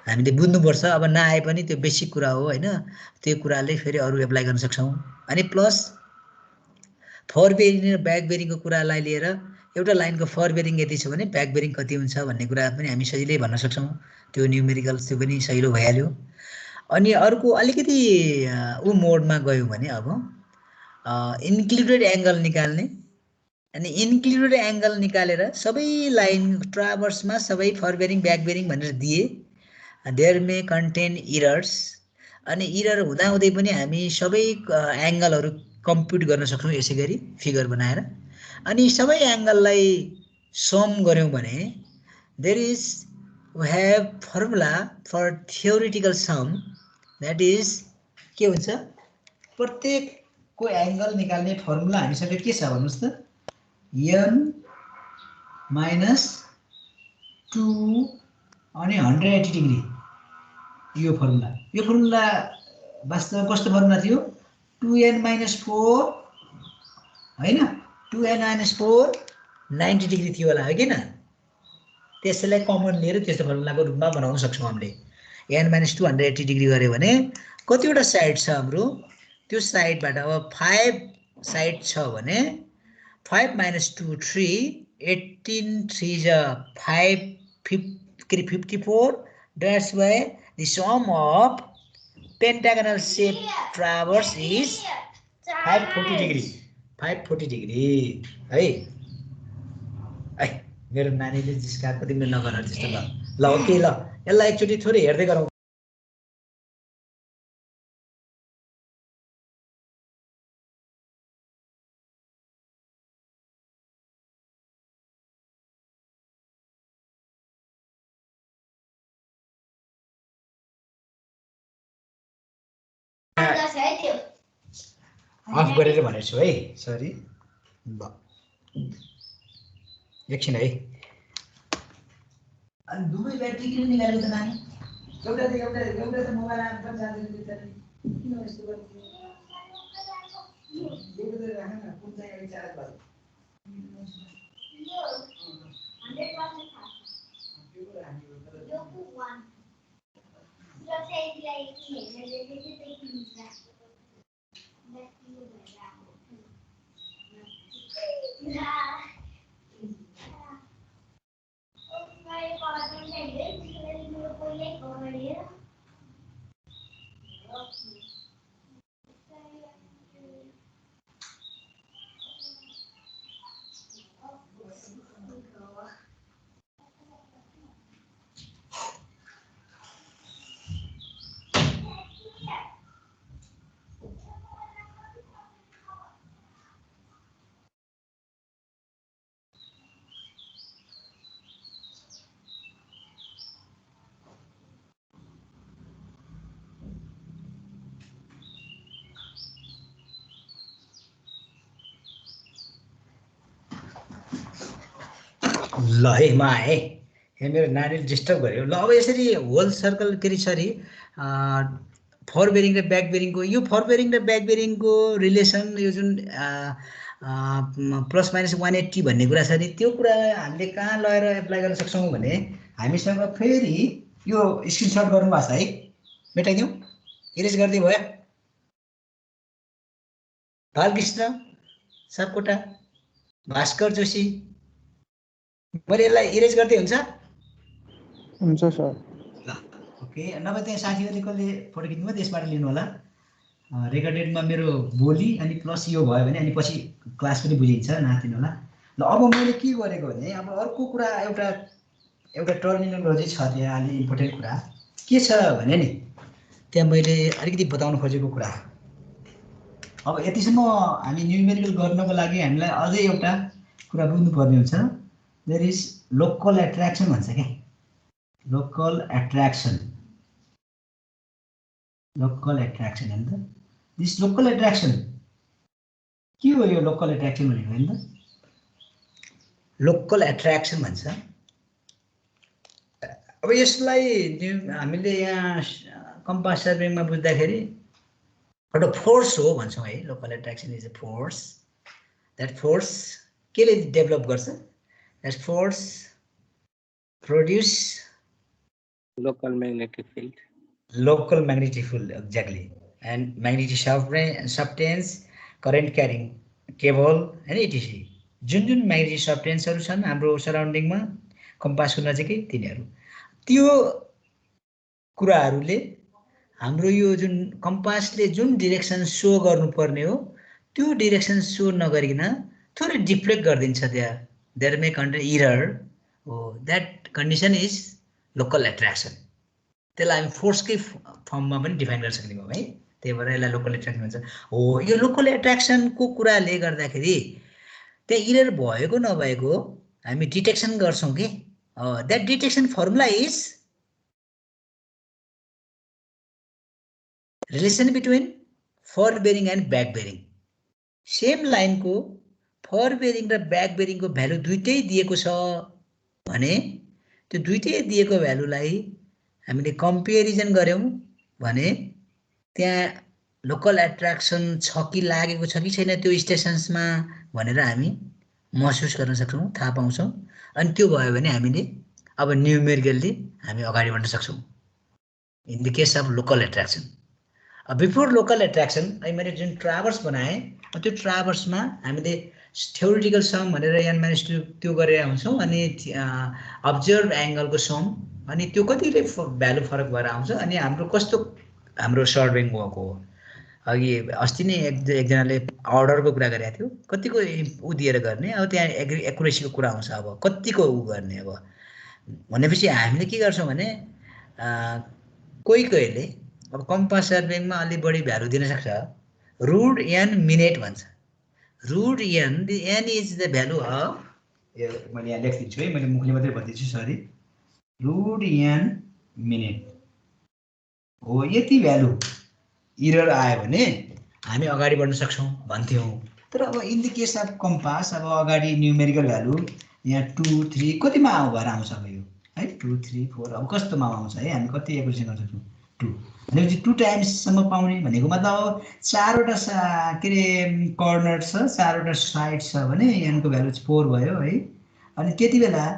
Speaker 1: हामीले बुझ्नुपर्छ. अब नआए पनि त्यो बेसिक कुरा हो हैन. त्यो कुराले फेरि अरू एप्लाई गर्न सक्छौँ. अनि प्लस फर बेरिङ र ब्याक बेरिङको कुरालाई लिएर एउटा लाइनको फर बेरिङ यति छ भने ब्याक बेरिङ कति हुन्छ भन्ने कुरा पनि हामी सजिलै भन्न सक्छौँ। त्यो न्युमेरिकल त्यो पनि सजिलो भइहाल्यो। अनि अर्को अलिकति ऊ मोडमा गयो भने अब इन्क्लुडेड एङ्गल निकाल्ने। अनि इन्क्लुडेड एङ्गल निकालेर सबै लाइन ट्राभर्समा सबै फर बेरिङ ब्याक बेरिङ भनेर दिए। There may contain errors. अनि इरर हुँदाहुँदै पनि हामी सबै एङ्गलहरू कम्प्युट गर्न सक्छौँ यसै गरी फिगर बनाएर। अनि सबै एङ्गललाई सम गऱ्यौँ भने there is we have formula for theoretical sum that is के हुन्छ प्रत्येकको एङ्गल निकाल्ने फर्मुला हामीसँग के छ भन्नुहोस् त n माइनस 2 अनि 180 डिग्री यो फर्मुला वास्तवमा कस्तो फर्मुला थियो 2n माइनस 4 हैन 2n माइनस 4 90 डिग्री थियो होला हो किन त्यसैलाई कमन लिएर त्यस्तो फर्मुलाको रूपमा बनाउन सक्छौँ हामीले n माइनस 2 180 डिग्री गऱ्यो भने कतिवटा साइड छ हाम्रो त्यो साइडबाट अब 5 साइड छ भने 5 minus 2 3 18 3 is 5 54 that's why the sum of pentagonal shape traverse is 540 degree 540 degree है मेरो नानीले जिस्काएको तिमीले नगर त्यस्तो ल ओके ल यसलाई एकचोटि थोरै हेर्दै गरौँ अफ गरेर भनेको छु है सरी ल एकछिन है अनि दुवै ब्याट्री किन निकाल्यो त नानी एउटा त मोबाइल आमा पनि चार्जर दिन्छ नि किन यस्तो गर्नु एउटा त राख्न न कुन चाहिँ चार्ज भयो यो 100% थाहा त्यो कुरा हामी यो 1 जो चाहिँ लाइक के हेर्ने चाहिँ त्यही हुन्छ ल है म आएँ हे मेरो नानीले डिस्टर्ब गर्यो ल अब यसरी होल सर्कल के सरी फर बेरिङ र ब्याक बेरिङको यो फर बेरिङ र ब्याक बेरिङको रिलेसन यो जुन प्लस माइनस 180 भन्ने कुरा छ नि त्यो कुरा हामीले कहाँ लगेर एप्लाई गर्न सक्छौँ भने हामीसँग फेरि यो स्क्रिनसट गर्नुभएको छ है मेटाइदिउँ इरेज गरिदियो भयो बालकृष्ण सापकोटा भास्कर जोशी मैले यसलाई इरेज गर्दै हुन्छ
Speaker 2: सर
Speaker 1: ल ओके नभए त्यहाँ साथीहरूले कसले फोटो खिच्नुभयो त्यसबाट लिनु होला रेकर्डेडमा मेरो बोली अनि प्लस यो भयो भने अनि पछि क्लास पनि बुझिन्छ नातिनु होला ल अब मैले के गरेको भने अब अर्को कुरा एउटा टर्मिनोलोजी छ त्यहाँ अलि इम्पोर्टेन्ट कुरा के छ भने नि त्यहाँ मैले अलिकति बताउन खोजेको कुरा अब यतिसम्म हामी न्युमेरिकल गर्नको लागि हामीलाई अझै एउटा कुरा बुझ्नुपर्ने हुन्छ देयर इज लोकल एट्र्याक्सन भन्छ क्या लोकल एट्र्याक्सन हैन त दिस लोकल एट्र्याक्सन के हो यो लोकल एट्र्याक्सन भनेको हैन त लोकल एट्र्याक्सन भन्छ अब यसलाई हामीले यहाँ कम्पास सर्भिङमा बुझ्दाखेरि एउटा फोर्स हो भन्छौँ है local attraction is a force that force केले डेभलप गर्छ that force produce
Speaker 7: local magnetic field
Speaker 1: exactly and magnetic substance current carrying cable and etc जुन जुन माइग्रेटिभ सबटेन्सहरू छन् हाम्रो सराउन्डिङमा कम्पासको नजिकै तिनीहरू त्यो कुराहरूले हाम्रो यो जुन कम्पासले जुन डिरेक्सन सो गर्नुपर्ने हो त्यो डिरेक्सन सो नगरिकन थोरै डिफ्लेक्ट गरिदिन्छ देयर मे कन्टेन इरर हो that condition is local attraction त्यसलाई हामी फोर्सकै फर्ममा पनि डिफाइन गर्न सक्दैनौँ है त्यही भएर यसलाई लोकल एट्र्याक्सन भन्छ हो यो लोकल एट्र्याक्सनको कुराले गर्दाखेरि त्यहाँ इरर भएको नभएको हामी डिटेक्सन गर्छौँ कि that detection formula is relation between for bearing and back bearing same लाइनको फर बेरिङ र ब्याक बेरिङको भ्यालु दुइटै दिएको छ भने त्यो दुइटै दिएको भ्यालुलाई हामीले कम्पेरिजन गऱ्यौँ भने त्यहाँ लोकल एट्र्याक्सन छ कि लागेको छ कि छैन त्यो स्टेसन्समा भनेर हामी महसुस गर्न सक्छौँ थाहा पाउँछौँ अनि त्यो भयो भने हामीले अब न्युमेरिकल्ली हामी अगाडि बढ्न सक्छौँ in the case of local attraction before local attraction अहिले मैले जुन ट्राभर्स बनाएँ त्यो ट्राभर्समा हामीले थ्योरिटिकल सम भनेर n - 2 त्यो गरेर आउँछौँ अनि अब्जर्भ एङ्गलको सम अनि त्यो कतिले भ्यालु फरक भएर आउँछ अनि हाम्रो कस्तो हाम्रो सर्भिङ भएको हो अघि अस्ति नै एकजनाले अर्डरको कुरा गरेको थियो कतिको उ दिएर गर्ने अब त्यहाँ एकुरेसीको कुरा आउँछ अब कतिको उ गर्ने अब भनेपछि हामीले के गर्छौँ भने कोहीले अब कम्पास सर्भिङमा अलि बढी भ्यालु दिन सक्छ रुट n मिनेट भन्छ root n n is the value of मैले यहाँ लेखिदिन्छु है मैले मुखले मात्रै भनिदिन्छु सरी रुट n मिनेट हो यति भ्यालु इरर आयो भने हामी अगाडि बढ्न सक्छौँ भन्थ्यौँ तर अब in the case of compass अब अगाडि न्युमेरिकल भ्यालु यहाँ 2 3 कतिमा भएर आउँछ अब यो है 2 3 4 अब कस्तोमा आउँछ है हामी कति एकुरेसन गर्न सक्छौँ 2 भनेपछि 2 टाइम्ससम्म पाउने भनेको मतलब अब 4वटा के अरे कर्नर छ 4वटा साइड छ भने यहाँको भ्यालु 4 भयो है अनि त्यति बेला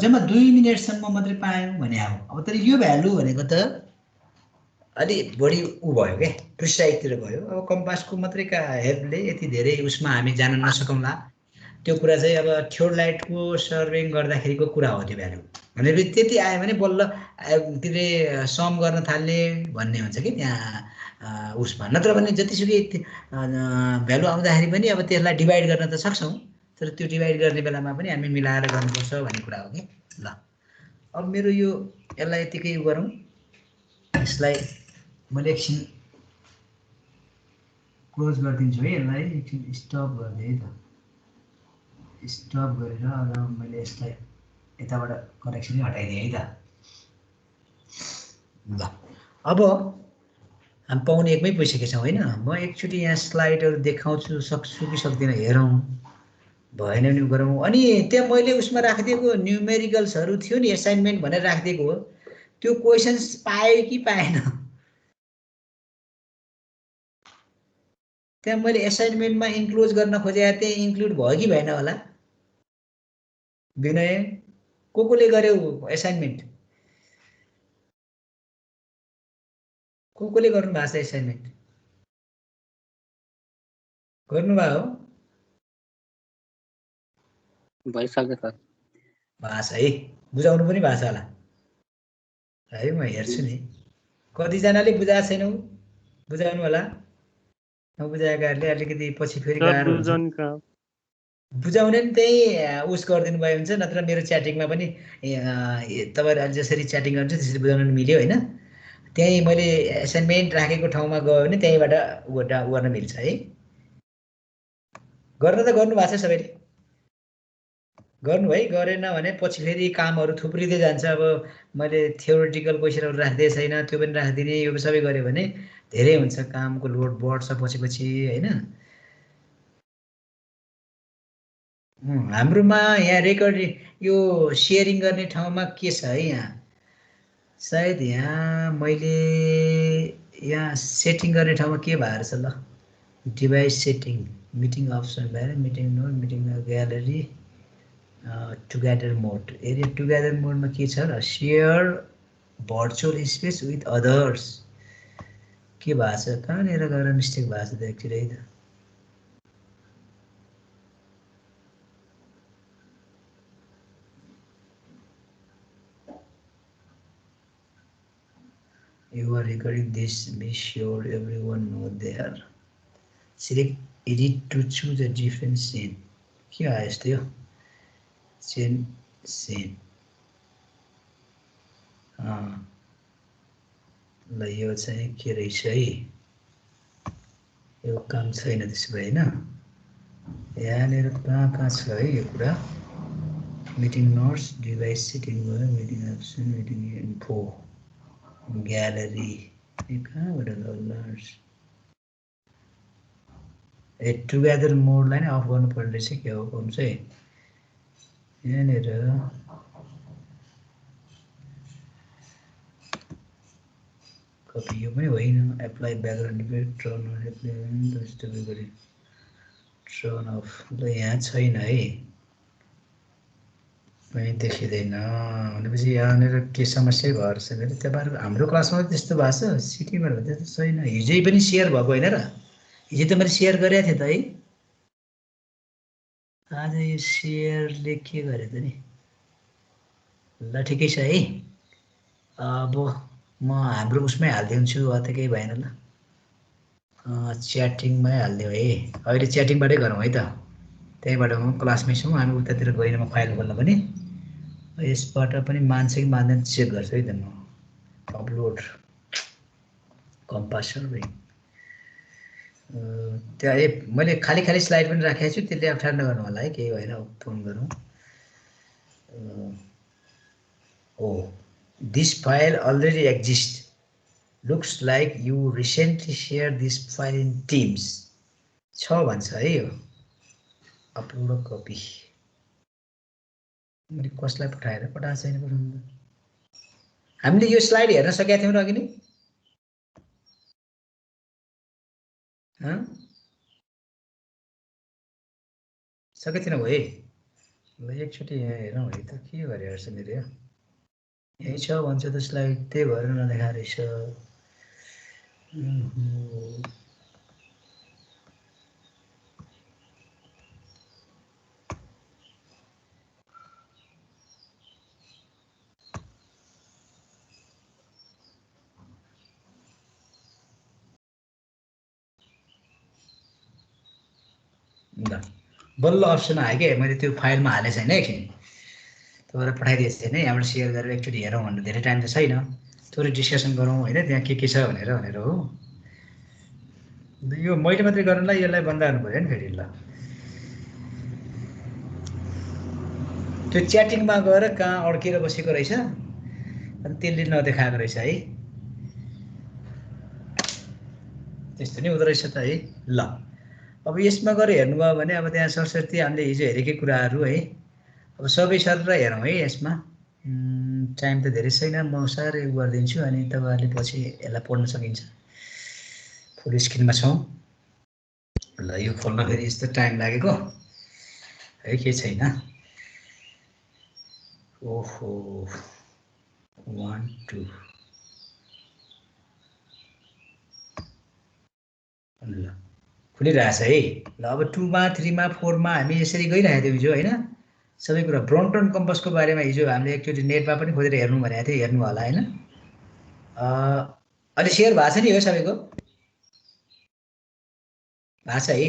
Speaker 1: जम्मा 2 मिनेटसम्म मात्रै पायौँ भने अब तर यो भ्यालु भनेको त अलि बढी उ भयो क्या प्रिसाइजतिर गयो अब कम्पासको मात्रैका हेल्पले यति धेरै उसमा हामी जान नसकौँला त्यो कुरा चाहिँ अब थियोडलाइटको सर्भिङ गर्दाखेरिको कुरा हो त्यो भ्यालु भनेपछि त्यति आयो भने बल्ल त्यसले सम गर्न थाल्ने भन्ने हुन्छ कि त्यहाँ उसमा नत्र भने जतिसुकै भ्यालु आउँदाखेरि पनि अब त्यसलाई डिभाइड गर्न त सक्छौँ तर त्यो डिभाइड गर्ने बेलामा पनि हामी मिलाएर गर्नुपर्छ भन्ने कुरा हो कि ल अब मेरो यो यसलाई यतिकै उ गरौँ यसलाई मैले एकछिन क्लोज गरिदिन्छु है यसलाई एकछिन स्टप गरिदिएँ है त स्टप गरेर अब मैले यसलाई यताबाट कनेक्सनै हटाइदिएँ है त ल अब हामी पाउने एकमै पुगिसकेका छौँ होइन म एकचोटि यहाँ स्लाइडहरू देखाउँछु सक्छु कि सक्दिनँ हेरौँ भएन भने गरौँ अनि त्यहाँ मैले उसमा राखिदिएको न्युमेरिकल्सहरू थियो नि एसाइनमेन्ट भनेर राखिदिएको हो त्यो क्वेसन्स पाएँ कि पाएन त्यहाँ मैले एसाइनमेन्टमा इन्क्लुड गर्न खोजेको थिएँ इन्क्लुड भयो कि भएन होला विनय कोले गर्यो एसाइनमेन्ट कोले गर्नु भएको छ एसाइनमेन्ट गर्नुभयो
Speaker 7: भइसक्यो सर
Speaker 1: भाषा है बुझाउनु पनि भएको छ होला है म हेर्छु नि कतिजनाले बुझाएको छैनौ बुझाउनु होला नबुझाएकाहरूले अलिकति पछि फेरि गाह्रो हुन्छ बुझाउने नि त्यही उस गरिदिनु भयो हुन्छ नत्र मेरो च्याटिङमा पनि तपाईँहरू जसरी च्याटिङ गर्नुहुन्छ त्यसरी बुझाउनु मिल्यो होइन त्यहीँ मैले एसाइनमेन्ट राखेको ठाउँमा गयो भने त्यहीँबाट गर्न मिल्छ है गर्न त गर्नुभएको छ सबैले गर्नु है गरेन भने पछि फेरि कामहरू थुप्रिँदै जान्छ अब मैले थियोरिटिकल क्वेसनहरू राख्दै छैन त्यो पनि राखिदिने यो सबै गऱ्यो भने धेरै हुन्छ कामको लोड बढ्छ पछि होइन हाम्रोमा यहाँ रेकर्डिङ यो सेयरिङ गर्ने ठाउँमा के छ है यहाँ सायद यहाँ मैले यहाँ सेटिङ गर्ने ठाउँमा के भएको रहेछ ल डिभाइस सेटिङ मिटिङ अप्सन भएर meeting note meeting gallery together mode area together मोडमा के छ र share virtual space with others के भएको छ कहाँनिर गएर मिस्टेक भएको छ त एक्चुअली है त You are recording this. Be sure everyone know there. Select edit to choose a different scene. के आयो यस्तो यो चेन scene. ल यो चाहिँ के रहेछ है यो काम छैन त्यसो भए हैन यहाँनिर कहाँ छ है यो कुरा मिटिङ नोट्स डिभाइस सेटिङ भयो meeting option meeting info gallery कहाँबाट लर्नर्स टुगेदर मोडलाई नै अफ गर्नुपर्ने रहेछ के हो गर्नु चाहिँ यहाँनिर कपी यो पनि होइन apply background effect turn on apply turn off ल यहाँ छैन है पनि देखिँदैन भनेपछि यहाँनिर के समस्या भयो रहेछ भने तपाईँहरूको हाम्रो क्लासमा त्यस्तो भएको छ सिटीबाट त्यस्तो छैन हिजै पनि सेयर भएको होइन र हिजो त मैले सेयर गरेको थिएँ त है आज यो सेयरले के गरे त नि ल ठिकै छ है अब म हाम्रो उसमै हालिदिन्छु अझै केही भएन ल च्याटिङमै हालिदिउँ है अहिले च्याटिङबाटै गरौँ है त त्यहीँबाट म क्लासमै छौँ हामी उतातिर गएन म फाइल खोल्न पनि यसबाट पनि मान्छ कि मान्दैन चेक गर्छु है त म अपलोड कम्पास सर्भे त्यहाँ मैले खाली स्लाइड पनि राखेको छु त्यसले अप्ठ्यारो नगर्नु होला है केही भएन फोन गरौँ हो this file already exist looks like you recently shared this file in Teams छ भन्छ है यो अपलोड कपी मैले कसलाई पठाएको छैन पठाउनु हामीले यो स्लाइड हेर्न सकेका थियौँ र अघि नै सकेको थिएन है ल एकचोटि यहाँ हेरौँ है त के गरे रहेछ मेरो यही छ भन्छ त स्लाइड त्यही भएर नदेखा रहेछ बल्ल अप्सन आयो क्या मैले त्यो फाइलमा हालेको छैन एकछिन तपाईँलाई पठाइदिएको थिएँ यहाँबाट सेयर गरेर एकचोटि हेरौँ भन्नु धेरै टाइम त छैन थोरै डिस्कसन गरौँ होइन त्यहाँ के छ भनेर हो यो मैले मात्रै गर्नलाई यसलाई बन्द गर्नु पऱ्यो नि फेरि ल त्यो च्याटिङमा गएर कहाँ अड्केर बसेको रहेछ अनि त्यसले नदेखाएको रहेछ है त्यस्तो नि हुँदो रहेछ त है ल अब यसमा गएर हेर्नुभयो भने अब त्यहाँ सरस्वती हामीले हिजो हेरेकै कुराहरू है अब सबै सर हेरौँ है यसमा टाइम त धेरै छैन म साह्रै गरिदिन्छु अनि तपाईँहरूले पछि यसलाई पढ्न सकिन्छ फुल स्क्रिनमा छौँ ल यो खोल्न फेरि यस्तो टाइम लागेको है के छैन ओहो 1 2 ल खुलिरहेछ है ल अब 2 मा 3 मा 4 मा हामी यसरी गइरहेको थियौँ हिजो होइन सबै कुरा ब्रोन्टन कम्पसको बारेमा हिजो हामीले एकचोटि नेटमा पनि खोजेर हेर्नु भनेको थियो हेर्नु होला होइन अहिले सेयर भएको छ नि हो सबैको भएको छ है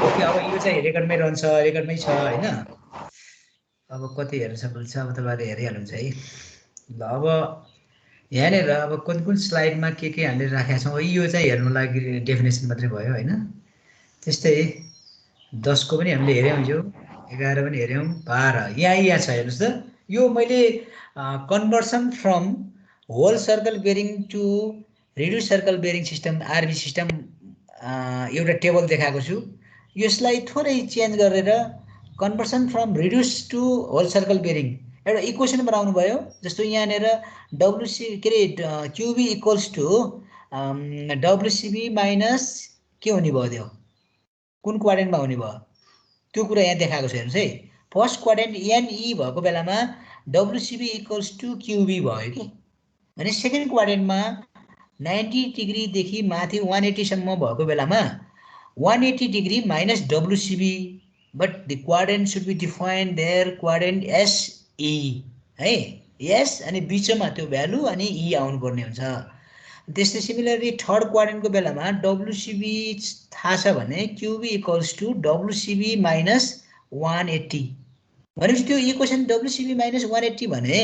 Speaker 1: ओके अब यो चाहिँ रेकर्डमै रहन्छ रेकर्डमै छ होइन अब कति हेर्न सक्नुहुन्छ अब तपाईँहरूले हेरिहाल्नुहुन्छ है ल अब यहाँनिर अब कुन स्लाइडमा के हामीले राखेका छौँ यो चाहिँ हेर्नु लागि डेफिनेसन मात्रै भयो होइन त्यस्तै 10 को पनि हामीले हेऱ्यौँ हिजो 11 पनि हेऱ्यौँ 12 यहाँ छ हेर्नुहोस् त यो मैले conversion from whole circle bearing to reduce circle bearing system RB system एउटा टेबल देखाएको छु यसलाई थोरै चेन्ज गरेर conversion from reduce to whole circle bearing एउटा इक्वेसन बनाउनु भयो जस्तो यहाँनिर डब्लुसी के अरे QB equals to WCB minus के हुने भयो त्यो कुन क्वाड्रेन्टमा हुने भयो त्यो कुरा यहाँ देखाएको छ हेर्नुहोस् है फर्स्ट क्वाड्रेन्ट एनई भएको बेलामा डब्लुसिबी इक्वल्स टु क्युबी भयो कि भने सेकेन्ड क्वाड्रेन्टमा 90 डिग्रीदेखि माथि 180 सम्म भएको बेलामा 180 degree minus WCB but the quadrant should be defined there quadrant SE है यस अनि बिचमा त्यो भ्यालु अनि ई आउनु पर्ने हुन्छ। त्यस्तै सिमिलरली थर्ड क्वाड्रेन्टको बेलामा WCB थाहा छ भने QB equals to WCB minus 180 भनेपछि त्यो इक्वेसन WCB माइनस 180 भने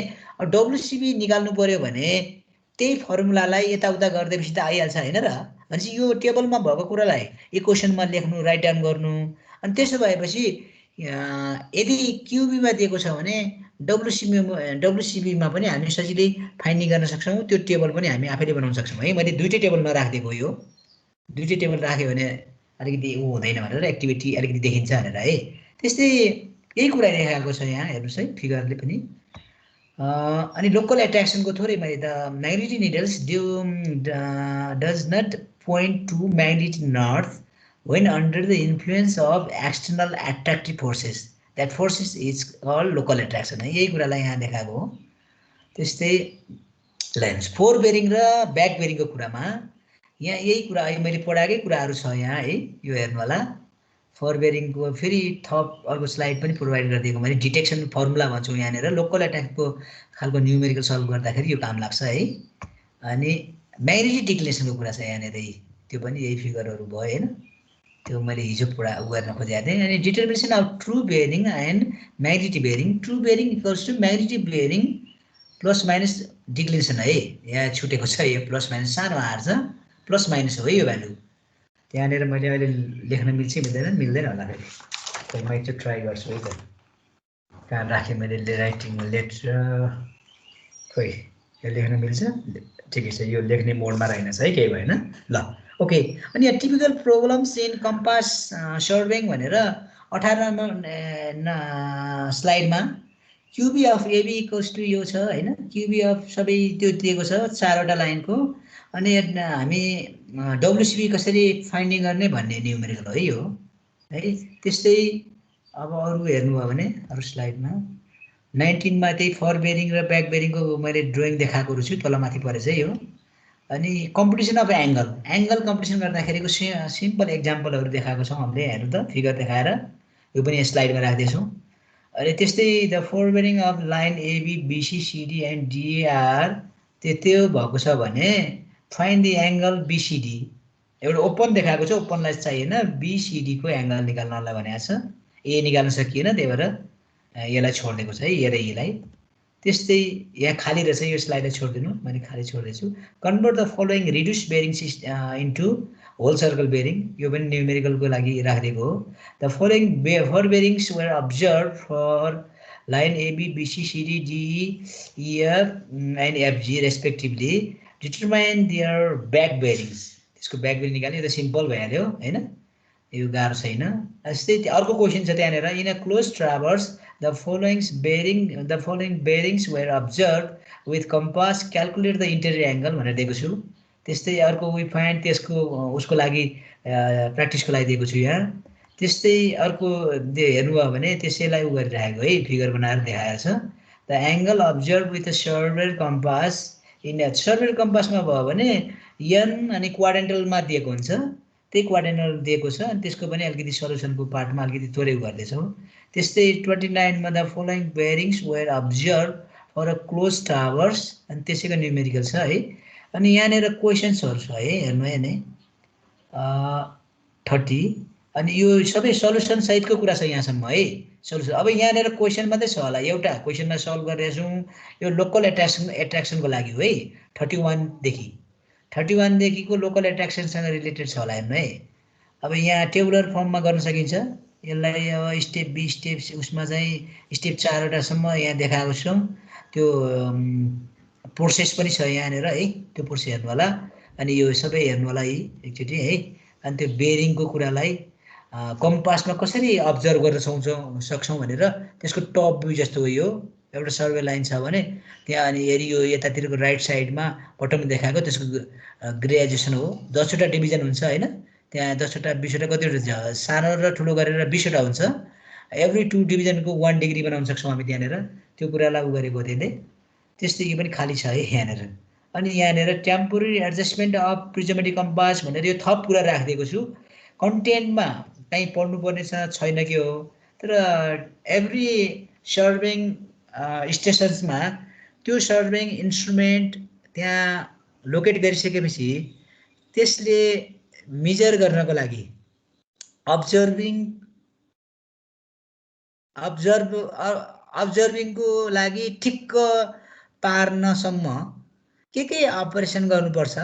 Speaker 1: WCB निकाल्नु पर्यो भने त्यही फर्मुलालाई यताउता गरिदिएपछि त आइहाल्छ होइन र। भनेपछि यो टेबलमा भएको कुरालाई इक्वेसनमा लेख्नु राइट डाउन गर्नु अनि त्यसो भएपछि यदि क्युबीमा दिएको छ भने WCBमा पनि हामी सजिलै फाइन्डिङ गर्न सक्छौँ। त्यो टेबल पनि हामी आफैले बनाउन सक्छौँ है। मैले दुईटै टेबलमा राखिदिएको यो दुईटै टेबल राख्यो भने अलिकति ऊ हुँदैन भनेर एक्टिभिटी अलिकति देखिन्छ भनेर है। त्यस्तै यही कुरा देखाएको छ यहाँ हेर्नुहोस् है फिगरले पनि। अनि लोकल एट्र्याक्सनको थोरै मैले त magnetic needles does not point to magnetic north when under the influence of external attractive forces. That forces is called local attraction. यही कुरालाई यहाँ देखाएको हो। त्यस्तै लेन्स फोर बेरिङ र ब्याक बेरिङको कुरामा यहाँ यही कुरा अहिले मैले पढाएकै कुराहरू छ यहाँ है। यो हेर्नु होला फोर बेरिङको फेरि थप अर्को स्लाइड पनि प्रोभाइड गरिदिएको मैले डिटेक्सन फर्मुला भन्छु यहाँनिर लोकल एट्याकको खालको न्युमेरिकल सल्भ गर्दाखेरि यो काम लाग्छ है। अनि म्याग्नेटिक डिक्लेसनको कुरा छ यहाँनिर त्यो पनि यही फिगरहरू भयो होइन। त्यो मैले हिजो गर्न खोजेको थिएँ। अनि determination of true bearing and magnetic bearing. True bearing equals to magnetic bearing plus minus declination है। यहाँ छुटेको छ यो प्लस माइनस सानो आर छ प्लस माइनस हो यो भ्यालु। त्यहाँनिर मैले अहिले लेख्न मिल्छ मिल्दैन मिल्दैन होला फेरि मैले चाहिँ ट्राई गर्छु है त। कहाँ राखेँ मैले राइटिङ लेटर खोइ यो लेख्न मिल्छ ठिकै छ। यो लेख्ने मोडमा रहेनछ है केही भएन ल ओके। अनि यहाँ typical problems in compass surveying भनेर 18 स्लाइडमा QB of AB equals to यो छ होइन। क्युबी अफ सबै त्यो दिएको छ 4वटा लाइनको। अनि हामी WCB कसरी फाइन्डिङ गर्ने भन्ने न्युमेरिकल हो यो है। त्यस्तै अब अरू हेर्नुभयो भने अरू स्लाइडमा 19मा त्यही फर बेरिङ र ब्याक बेरिङको मैले ड्रइङ देखाएको छु तलमाथि परेछ यो। अनि competition of angle competition गर्दाखेरिको simple एक्जाम्पलहरू देखाएको छौँ हामीले हेर्नु त फिगर देखाएर यो पनि स्लाइडमा राख्दैछौँ। अनि त्यस्तै the fore bearing of line AB BC CD and DAR त्यो भएको छ भने फाइन्ड द एङ्गल BCD। एउटा ओपन देखाएको छ ओपनलाई चाहिएन BCD को एङ्गल निकाल्नलाई भनेको छ। ए निकाल्न सकिएन त्यही भएर यसलाई छोडिदिएको छ है ए र ईलाई। त्यस्तै यहाँ खाली रहेछ यो स्लाइडलाई छोडिदिनु मैले खाली छोड्दैछु। Convert the following reduce bearing into whole circle bearing यो पनि न्युमेरिकलको लागि राखिदिएको हो। The following four bearings were observe for line AB BC CD DE EF and FG respectively determine their back bearings. त्यसको ब्याक बेरिङ निकाल्ने यो त सिम्पल भइहाल्यो होइन यो गाह्रो छैन। यस्तै अर्को क्वेसन छ त्यहाँनिर in a close traverse the following bearings were observed with compass calculate the interior angle भनेर दिएको छु। त्यस्तै अर्को वी फाइन्ड त्यसको उसको लागि प्र्याक्टिसको लागि दिएको छु यहाँ। त्यस्तै अर्को हेर्नुभयो भने त्यसैलाई उ गरिरहेको है फिगर बनाएर देखाएको छ। The angle observe with a surveyor compass in surveyor कम्पासमा भयो भने एन अनि क्वाड्रेन्टलमा दिएको हुन्छ त्यही क्वाड्रेन्टल दिएको छ। अनि त्यसको पनि अलिकति सल्युसनको पार्टमा अलिकति थोरै गर्दैछौँ। त्यस्तै 29मा the following bearings were observe for a close traverse अनि त्यसैको न्युमेरिकल छ है। अनि यहाँनिर क्वेसन्सहरू छ है हेर्नु है नै 30 अनि यो सबै सल्युसन सहितको कुरा छ यहाँसम्म है सल्युसन। अब यहाँनिर क्वेसन मात्रै छ होला एउटा क्वेसनमा सल्भ गरिरहेछौँ यो लोकल एट्र्याक्सनको लागि हो है 31 देखिको लोकल एट्र्याक्सनसँग रिलेटेड छ होला हेर्नु है। अब यहाँ टेबुलर फर्ममा गर्न सकिन्छ यसलाई अब स्टेप बी स्टेप उसमा चाहिँ स्टेप 4वटासम्म यहाँ देखाएको छौँ। त्यो प्रोसेस पनि छ यहाँनिर है त्यो प्रोसेस हेर्नु होला। अनि यो सबै हेर्नु होला है एकचोटि है। अनि त्यो बेरिङको कुरालाई कम्पासमा कसरी अब्जर्भ गर्न सक्छौँ भनेर त्यसको टप भ्यू जस्तो हो यो एउटा सर्वे लाइन छ भने त्यहाँ अनि हेरी यो यतातिरको राइट साइडमा बटममा देखाएको त्यसको ग्रेजुएसन हो 10वटा डिभिजन हुन्छ होइन। त्यहाँ 10वटा 20वटा कतिवटा सानो र ठुलो गरेर 20वटा हुन्छ। एभ्री 2 डिभिजनको 1 डिग्री बनाउन सक्छौँ हामी त्यहाँनिर त्यो कुरालाई उ गरेको त्यसले। त्यस्तै यो पनि खाली छ है यहाँनिर। अनि यहाँनिर temporary adjustment of prismatic compass भनेर यो थप कुरा राखिदिएको छु। कन्टेन्टमा कहीँ पढ्नुपर्ने छैन के हो तर एभ्री सर्भिङ स्टेसन्समा त्यो सर्भिङ इन्स्ट्रुमेन्ट त्यहाँ लोकेट गरिसकेपछि त्यसले मेजर गर्नको लागि अब्जर्भिङको लागि ठिक्क पार्नसम्म के अपरेसन गर्नुपर्छ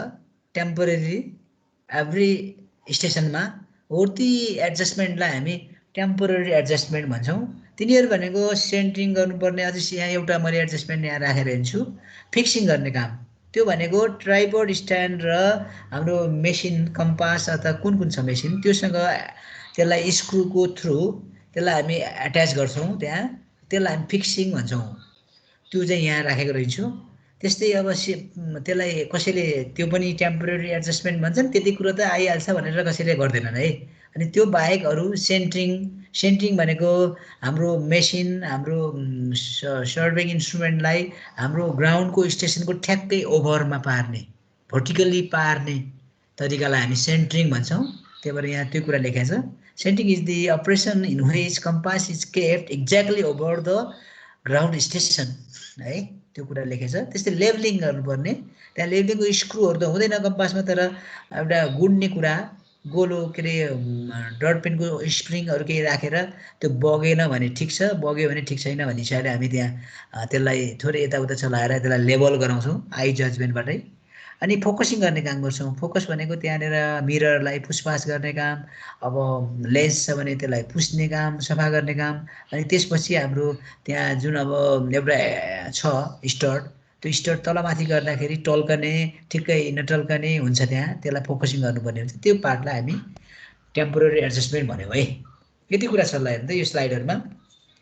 Speaker 1: टेम्पोरेरी एभ्री स्टेसनमा हो ती एडजस्टमेन्टलाई हामी टेम्पोरेरी एडजस्टमेन्ट भन्छौँ। तिनीहरू भनेको सेन्टरिङ गर्नुपर्ने अझै यहाँ एउटा मैले एडजस्टमेन्ट यहाँ राखेर हिँड्छु फिक्सिङ गर्ने काम। त्यो भनेको ट्राइपोड स्ट्यान्ड र हाम्रो मेसिन कम्पास अथवा कुन छ मेसिन त्योसँग त्यसलाई स्क्रुको थ्रु त्यसलाई हामी एट्याच गर्छौँ त्यहाँ त्यसलाई हामी फिक्सिङ भन्छौँ। त्यो चाहिँ यहाँ राखेको रहेछु। त्यस्तै अब त्यसलाई कसैले त्यो पनि टेम्पोरेरी एडजस्टमेन्ट भन्छन् त्यति कुरो त आइहाल्छ भनेर कसैले गर्दैनन् है। अनि त्यो बाहेक अरू सेन्टरिङ भनेको हाम्रो मेसिन हाम्रो सर्भिङ इन्स्ट्रुमेन्टलाई हाम्रो ग्राउन्डको स्टेसनको ठ्याक्कै ओभरमा पार्ने भर्टिकल्ली पार्ने तरिकालाई हामी सेन्टरिङ भन्छौँ। त्यही भएर यहाँ त्यो कुरा लेखेको छ centring is the operation in which compass is kept exactly over the ground station है त्यो कुरा लेखेको छ। त्यस्तै लेभलिङ गर्नुपर्ने त्यहाँ लेभलिङको स्क्रुहरू त हुँदैन कम्पासमा तर एउटा गुड्ने कुरा गोलो के अरे डट पेनको स्प्रिङहरू केही राखेर त्यो बगेन भने ठिक छ बग्यो भने ठिक छैन भन्ने हिसाबले हामी त्यहाँ त्यसलाई थोरै यताउता चलाएर त्यसलाई लेबल गराउँछौँ आई जजमेन्टबाटै। अनि फोकसिङ गर्ने काम गर्छौँ। फोकस भनेको त्यहाँनिर मिररलाई पुछपाछ गर्ने काम अब लेन्स छ भने त्यसलाई पुस्ने काम सफा गर्ने काम। अनि त्यसपछि हाम्रो त्यहाँ जुन अब एउटा छ स्टड त्यो स्टड तलमाथि गर्दाखेरि टल्कने ठिक्कै नटल्कने हुन्छ त्यहाँ त्यसलाई फोकसिङ गर्नुपर्ने हुन्छ। त्यो पार्टलाई हामी टेम्पोरेरी एडजस्टमेन्ट भन्यौँ है। यति कुरा सल्लाह हेर्नु त यो स्लाइडहरूमा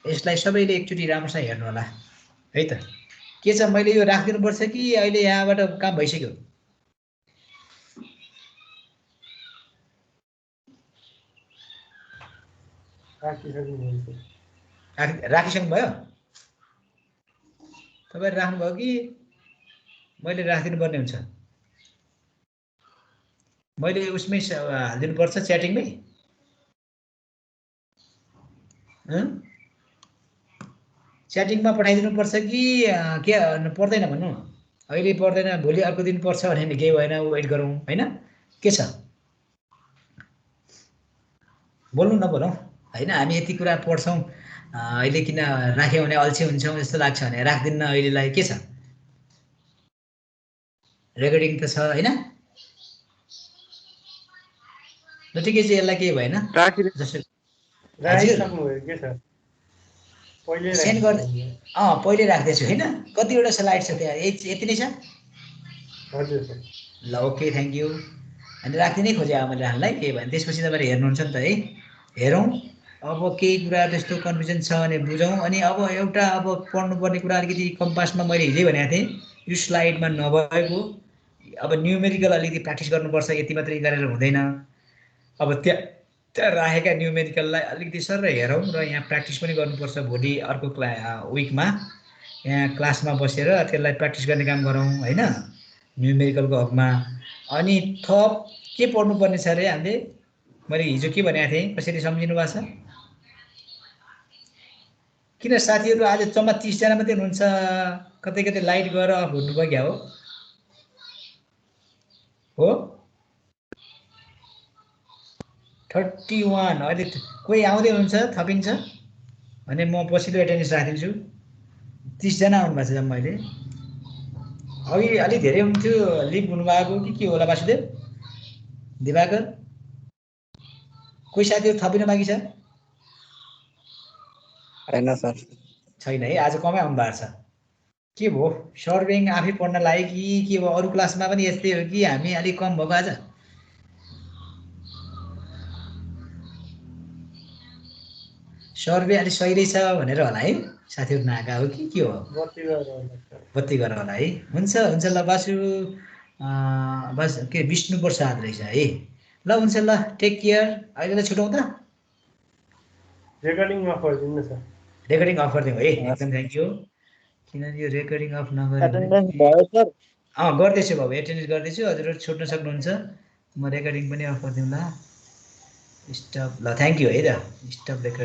Speaker 1: यसलाई सबैले एकचोटि राम्रोसँग हेर्नु होला है त। के छ मैले यो राखिदिनुपर्छ कि अहिले यहाँबाट काम भइसक्यो? राखिसक्नु भयो? तपाईँहरू राख्नुभयो कि मैले राखिदिनुपर्ने हुन्छ? मैले उसमै हालिदिनुपर्छ च्याटिङमै? च्याटिङमा पठाइदिनुपर्छ कि के पर्दैन भन्नु? अहिले पर्दैन भोलि अर्को दिन पर्छ भने केही भएन वेट गरौँ होइन के छ? बोल्नु नबोलौँ होइन हामी यति कुरा पढ्छौँ अहिले किन राख्यो भने अल्छी हुन्छौँ जस्तो लाग्छ भने राख्दिन्न अहिलेलाई के छ? रेकर्डिङ त छ होइन? ल ठिकै छ यसलाई केही भएन सेन्ड गर्दै पहिले राख्दैछु होइन? कतिवटा स्लाइड छ त्यहाँ यति नै छ? हजुर ल ओके थ्याङ्क यू। अनि राखिदिनै खोजेँ मैले राख्नलाई केही भएन त्यसपछि तपाईँले हेर्नुहुन्छ नि त है हेरौँ। अब केही कुरा त्यस्तो कन्फ्युजन छ भने बुझौँ। अनि अब एउटा अब पढ्नुपर्ने कुरा अलिकति कम्पासमा मैले हिजै भनेको थिएँ यो स्लाइडमा नभएको अब न्युमेरिकल अलिकति प्र्याक्टिस गर्नुपर्छ यति मात्रै गरेर हुँदैन। अब त्यहाँ राखेका न्युमेरिकललाई अलिकति सर हेरौँ र यहाँ प्र्याक्टिस पनि गर्नुपर्छ भोलि अर्को विकमा यहाँ क्लासमा बसेर त्यसलाई प्र्याक्टिस गर्ने काम गरौँ होइन न्युमेरिकलको हकमा। अनि थप के पढ्नुपर्ने छ अरे हामीले मैले हिजो के भनेको थिएँ कसरी सम्झिनु भएको छ? किन साथीहरू आज जम्मा 30 जना मात्रै हुनुहुन्छ? कतै कतै लाइट गएर अफ हुनुभयो क्या हो 31 अहिले कोही आउँदै हुनुहुन्छ थपिन्छ भने म पछिल्लो एटेन्डेन्स राखिदिन्छु। 30 जना आउनुभएको छ जम्मा अहिले। अघि अलिक धेरै हुन्थ्यो लिभ हुनुभएको कि के होला वासुदेव दिवाकर कोही साथीहरू थपिन बाँकी छ?
Speaker 7: हैन सर
Speaker 1: छैन है आज कमै आउनु भएको छ। के भयो सर्भिङ आफै पढ्न लाग्यो कि के भयो? अरू क्लासमा पनि यस्तै हो कि हामी अलिक कम भएको आज? सर्वे अलिक सही रहेछ भनेर होला है साथीहरू नआएका हो कि के हो? बत्ती गरेर होला है। हुन्छ हुन्छ ल बासु बस के विष्णु प्रसाद रहेछ है। ल हुन्छ ल टेक केयर अहिलेलाई छुटौँ त? रेकर्डिङ अफ गरिदिनु न सर। रेकर्डिङ अफ गरिदिउँ है एकदम थ्याङ्क यू। किनभने यो रेकर्डिङ अफ नगरेको गर्दैछु बाबु एटेन्डेन्स गर्दैछु हजुरहरू छुट्न सक्नुहुन्छ। म रेकर्डिङ पनि अफ गरिदिउँला स्टप ल थ्याङ्क यू है त स्टप रेकर्डिङ।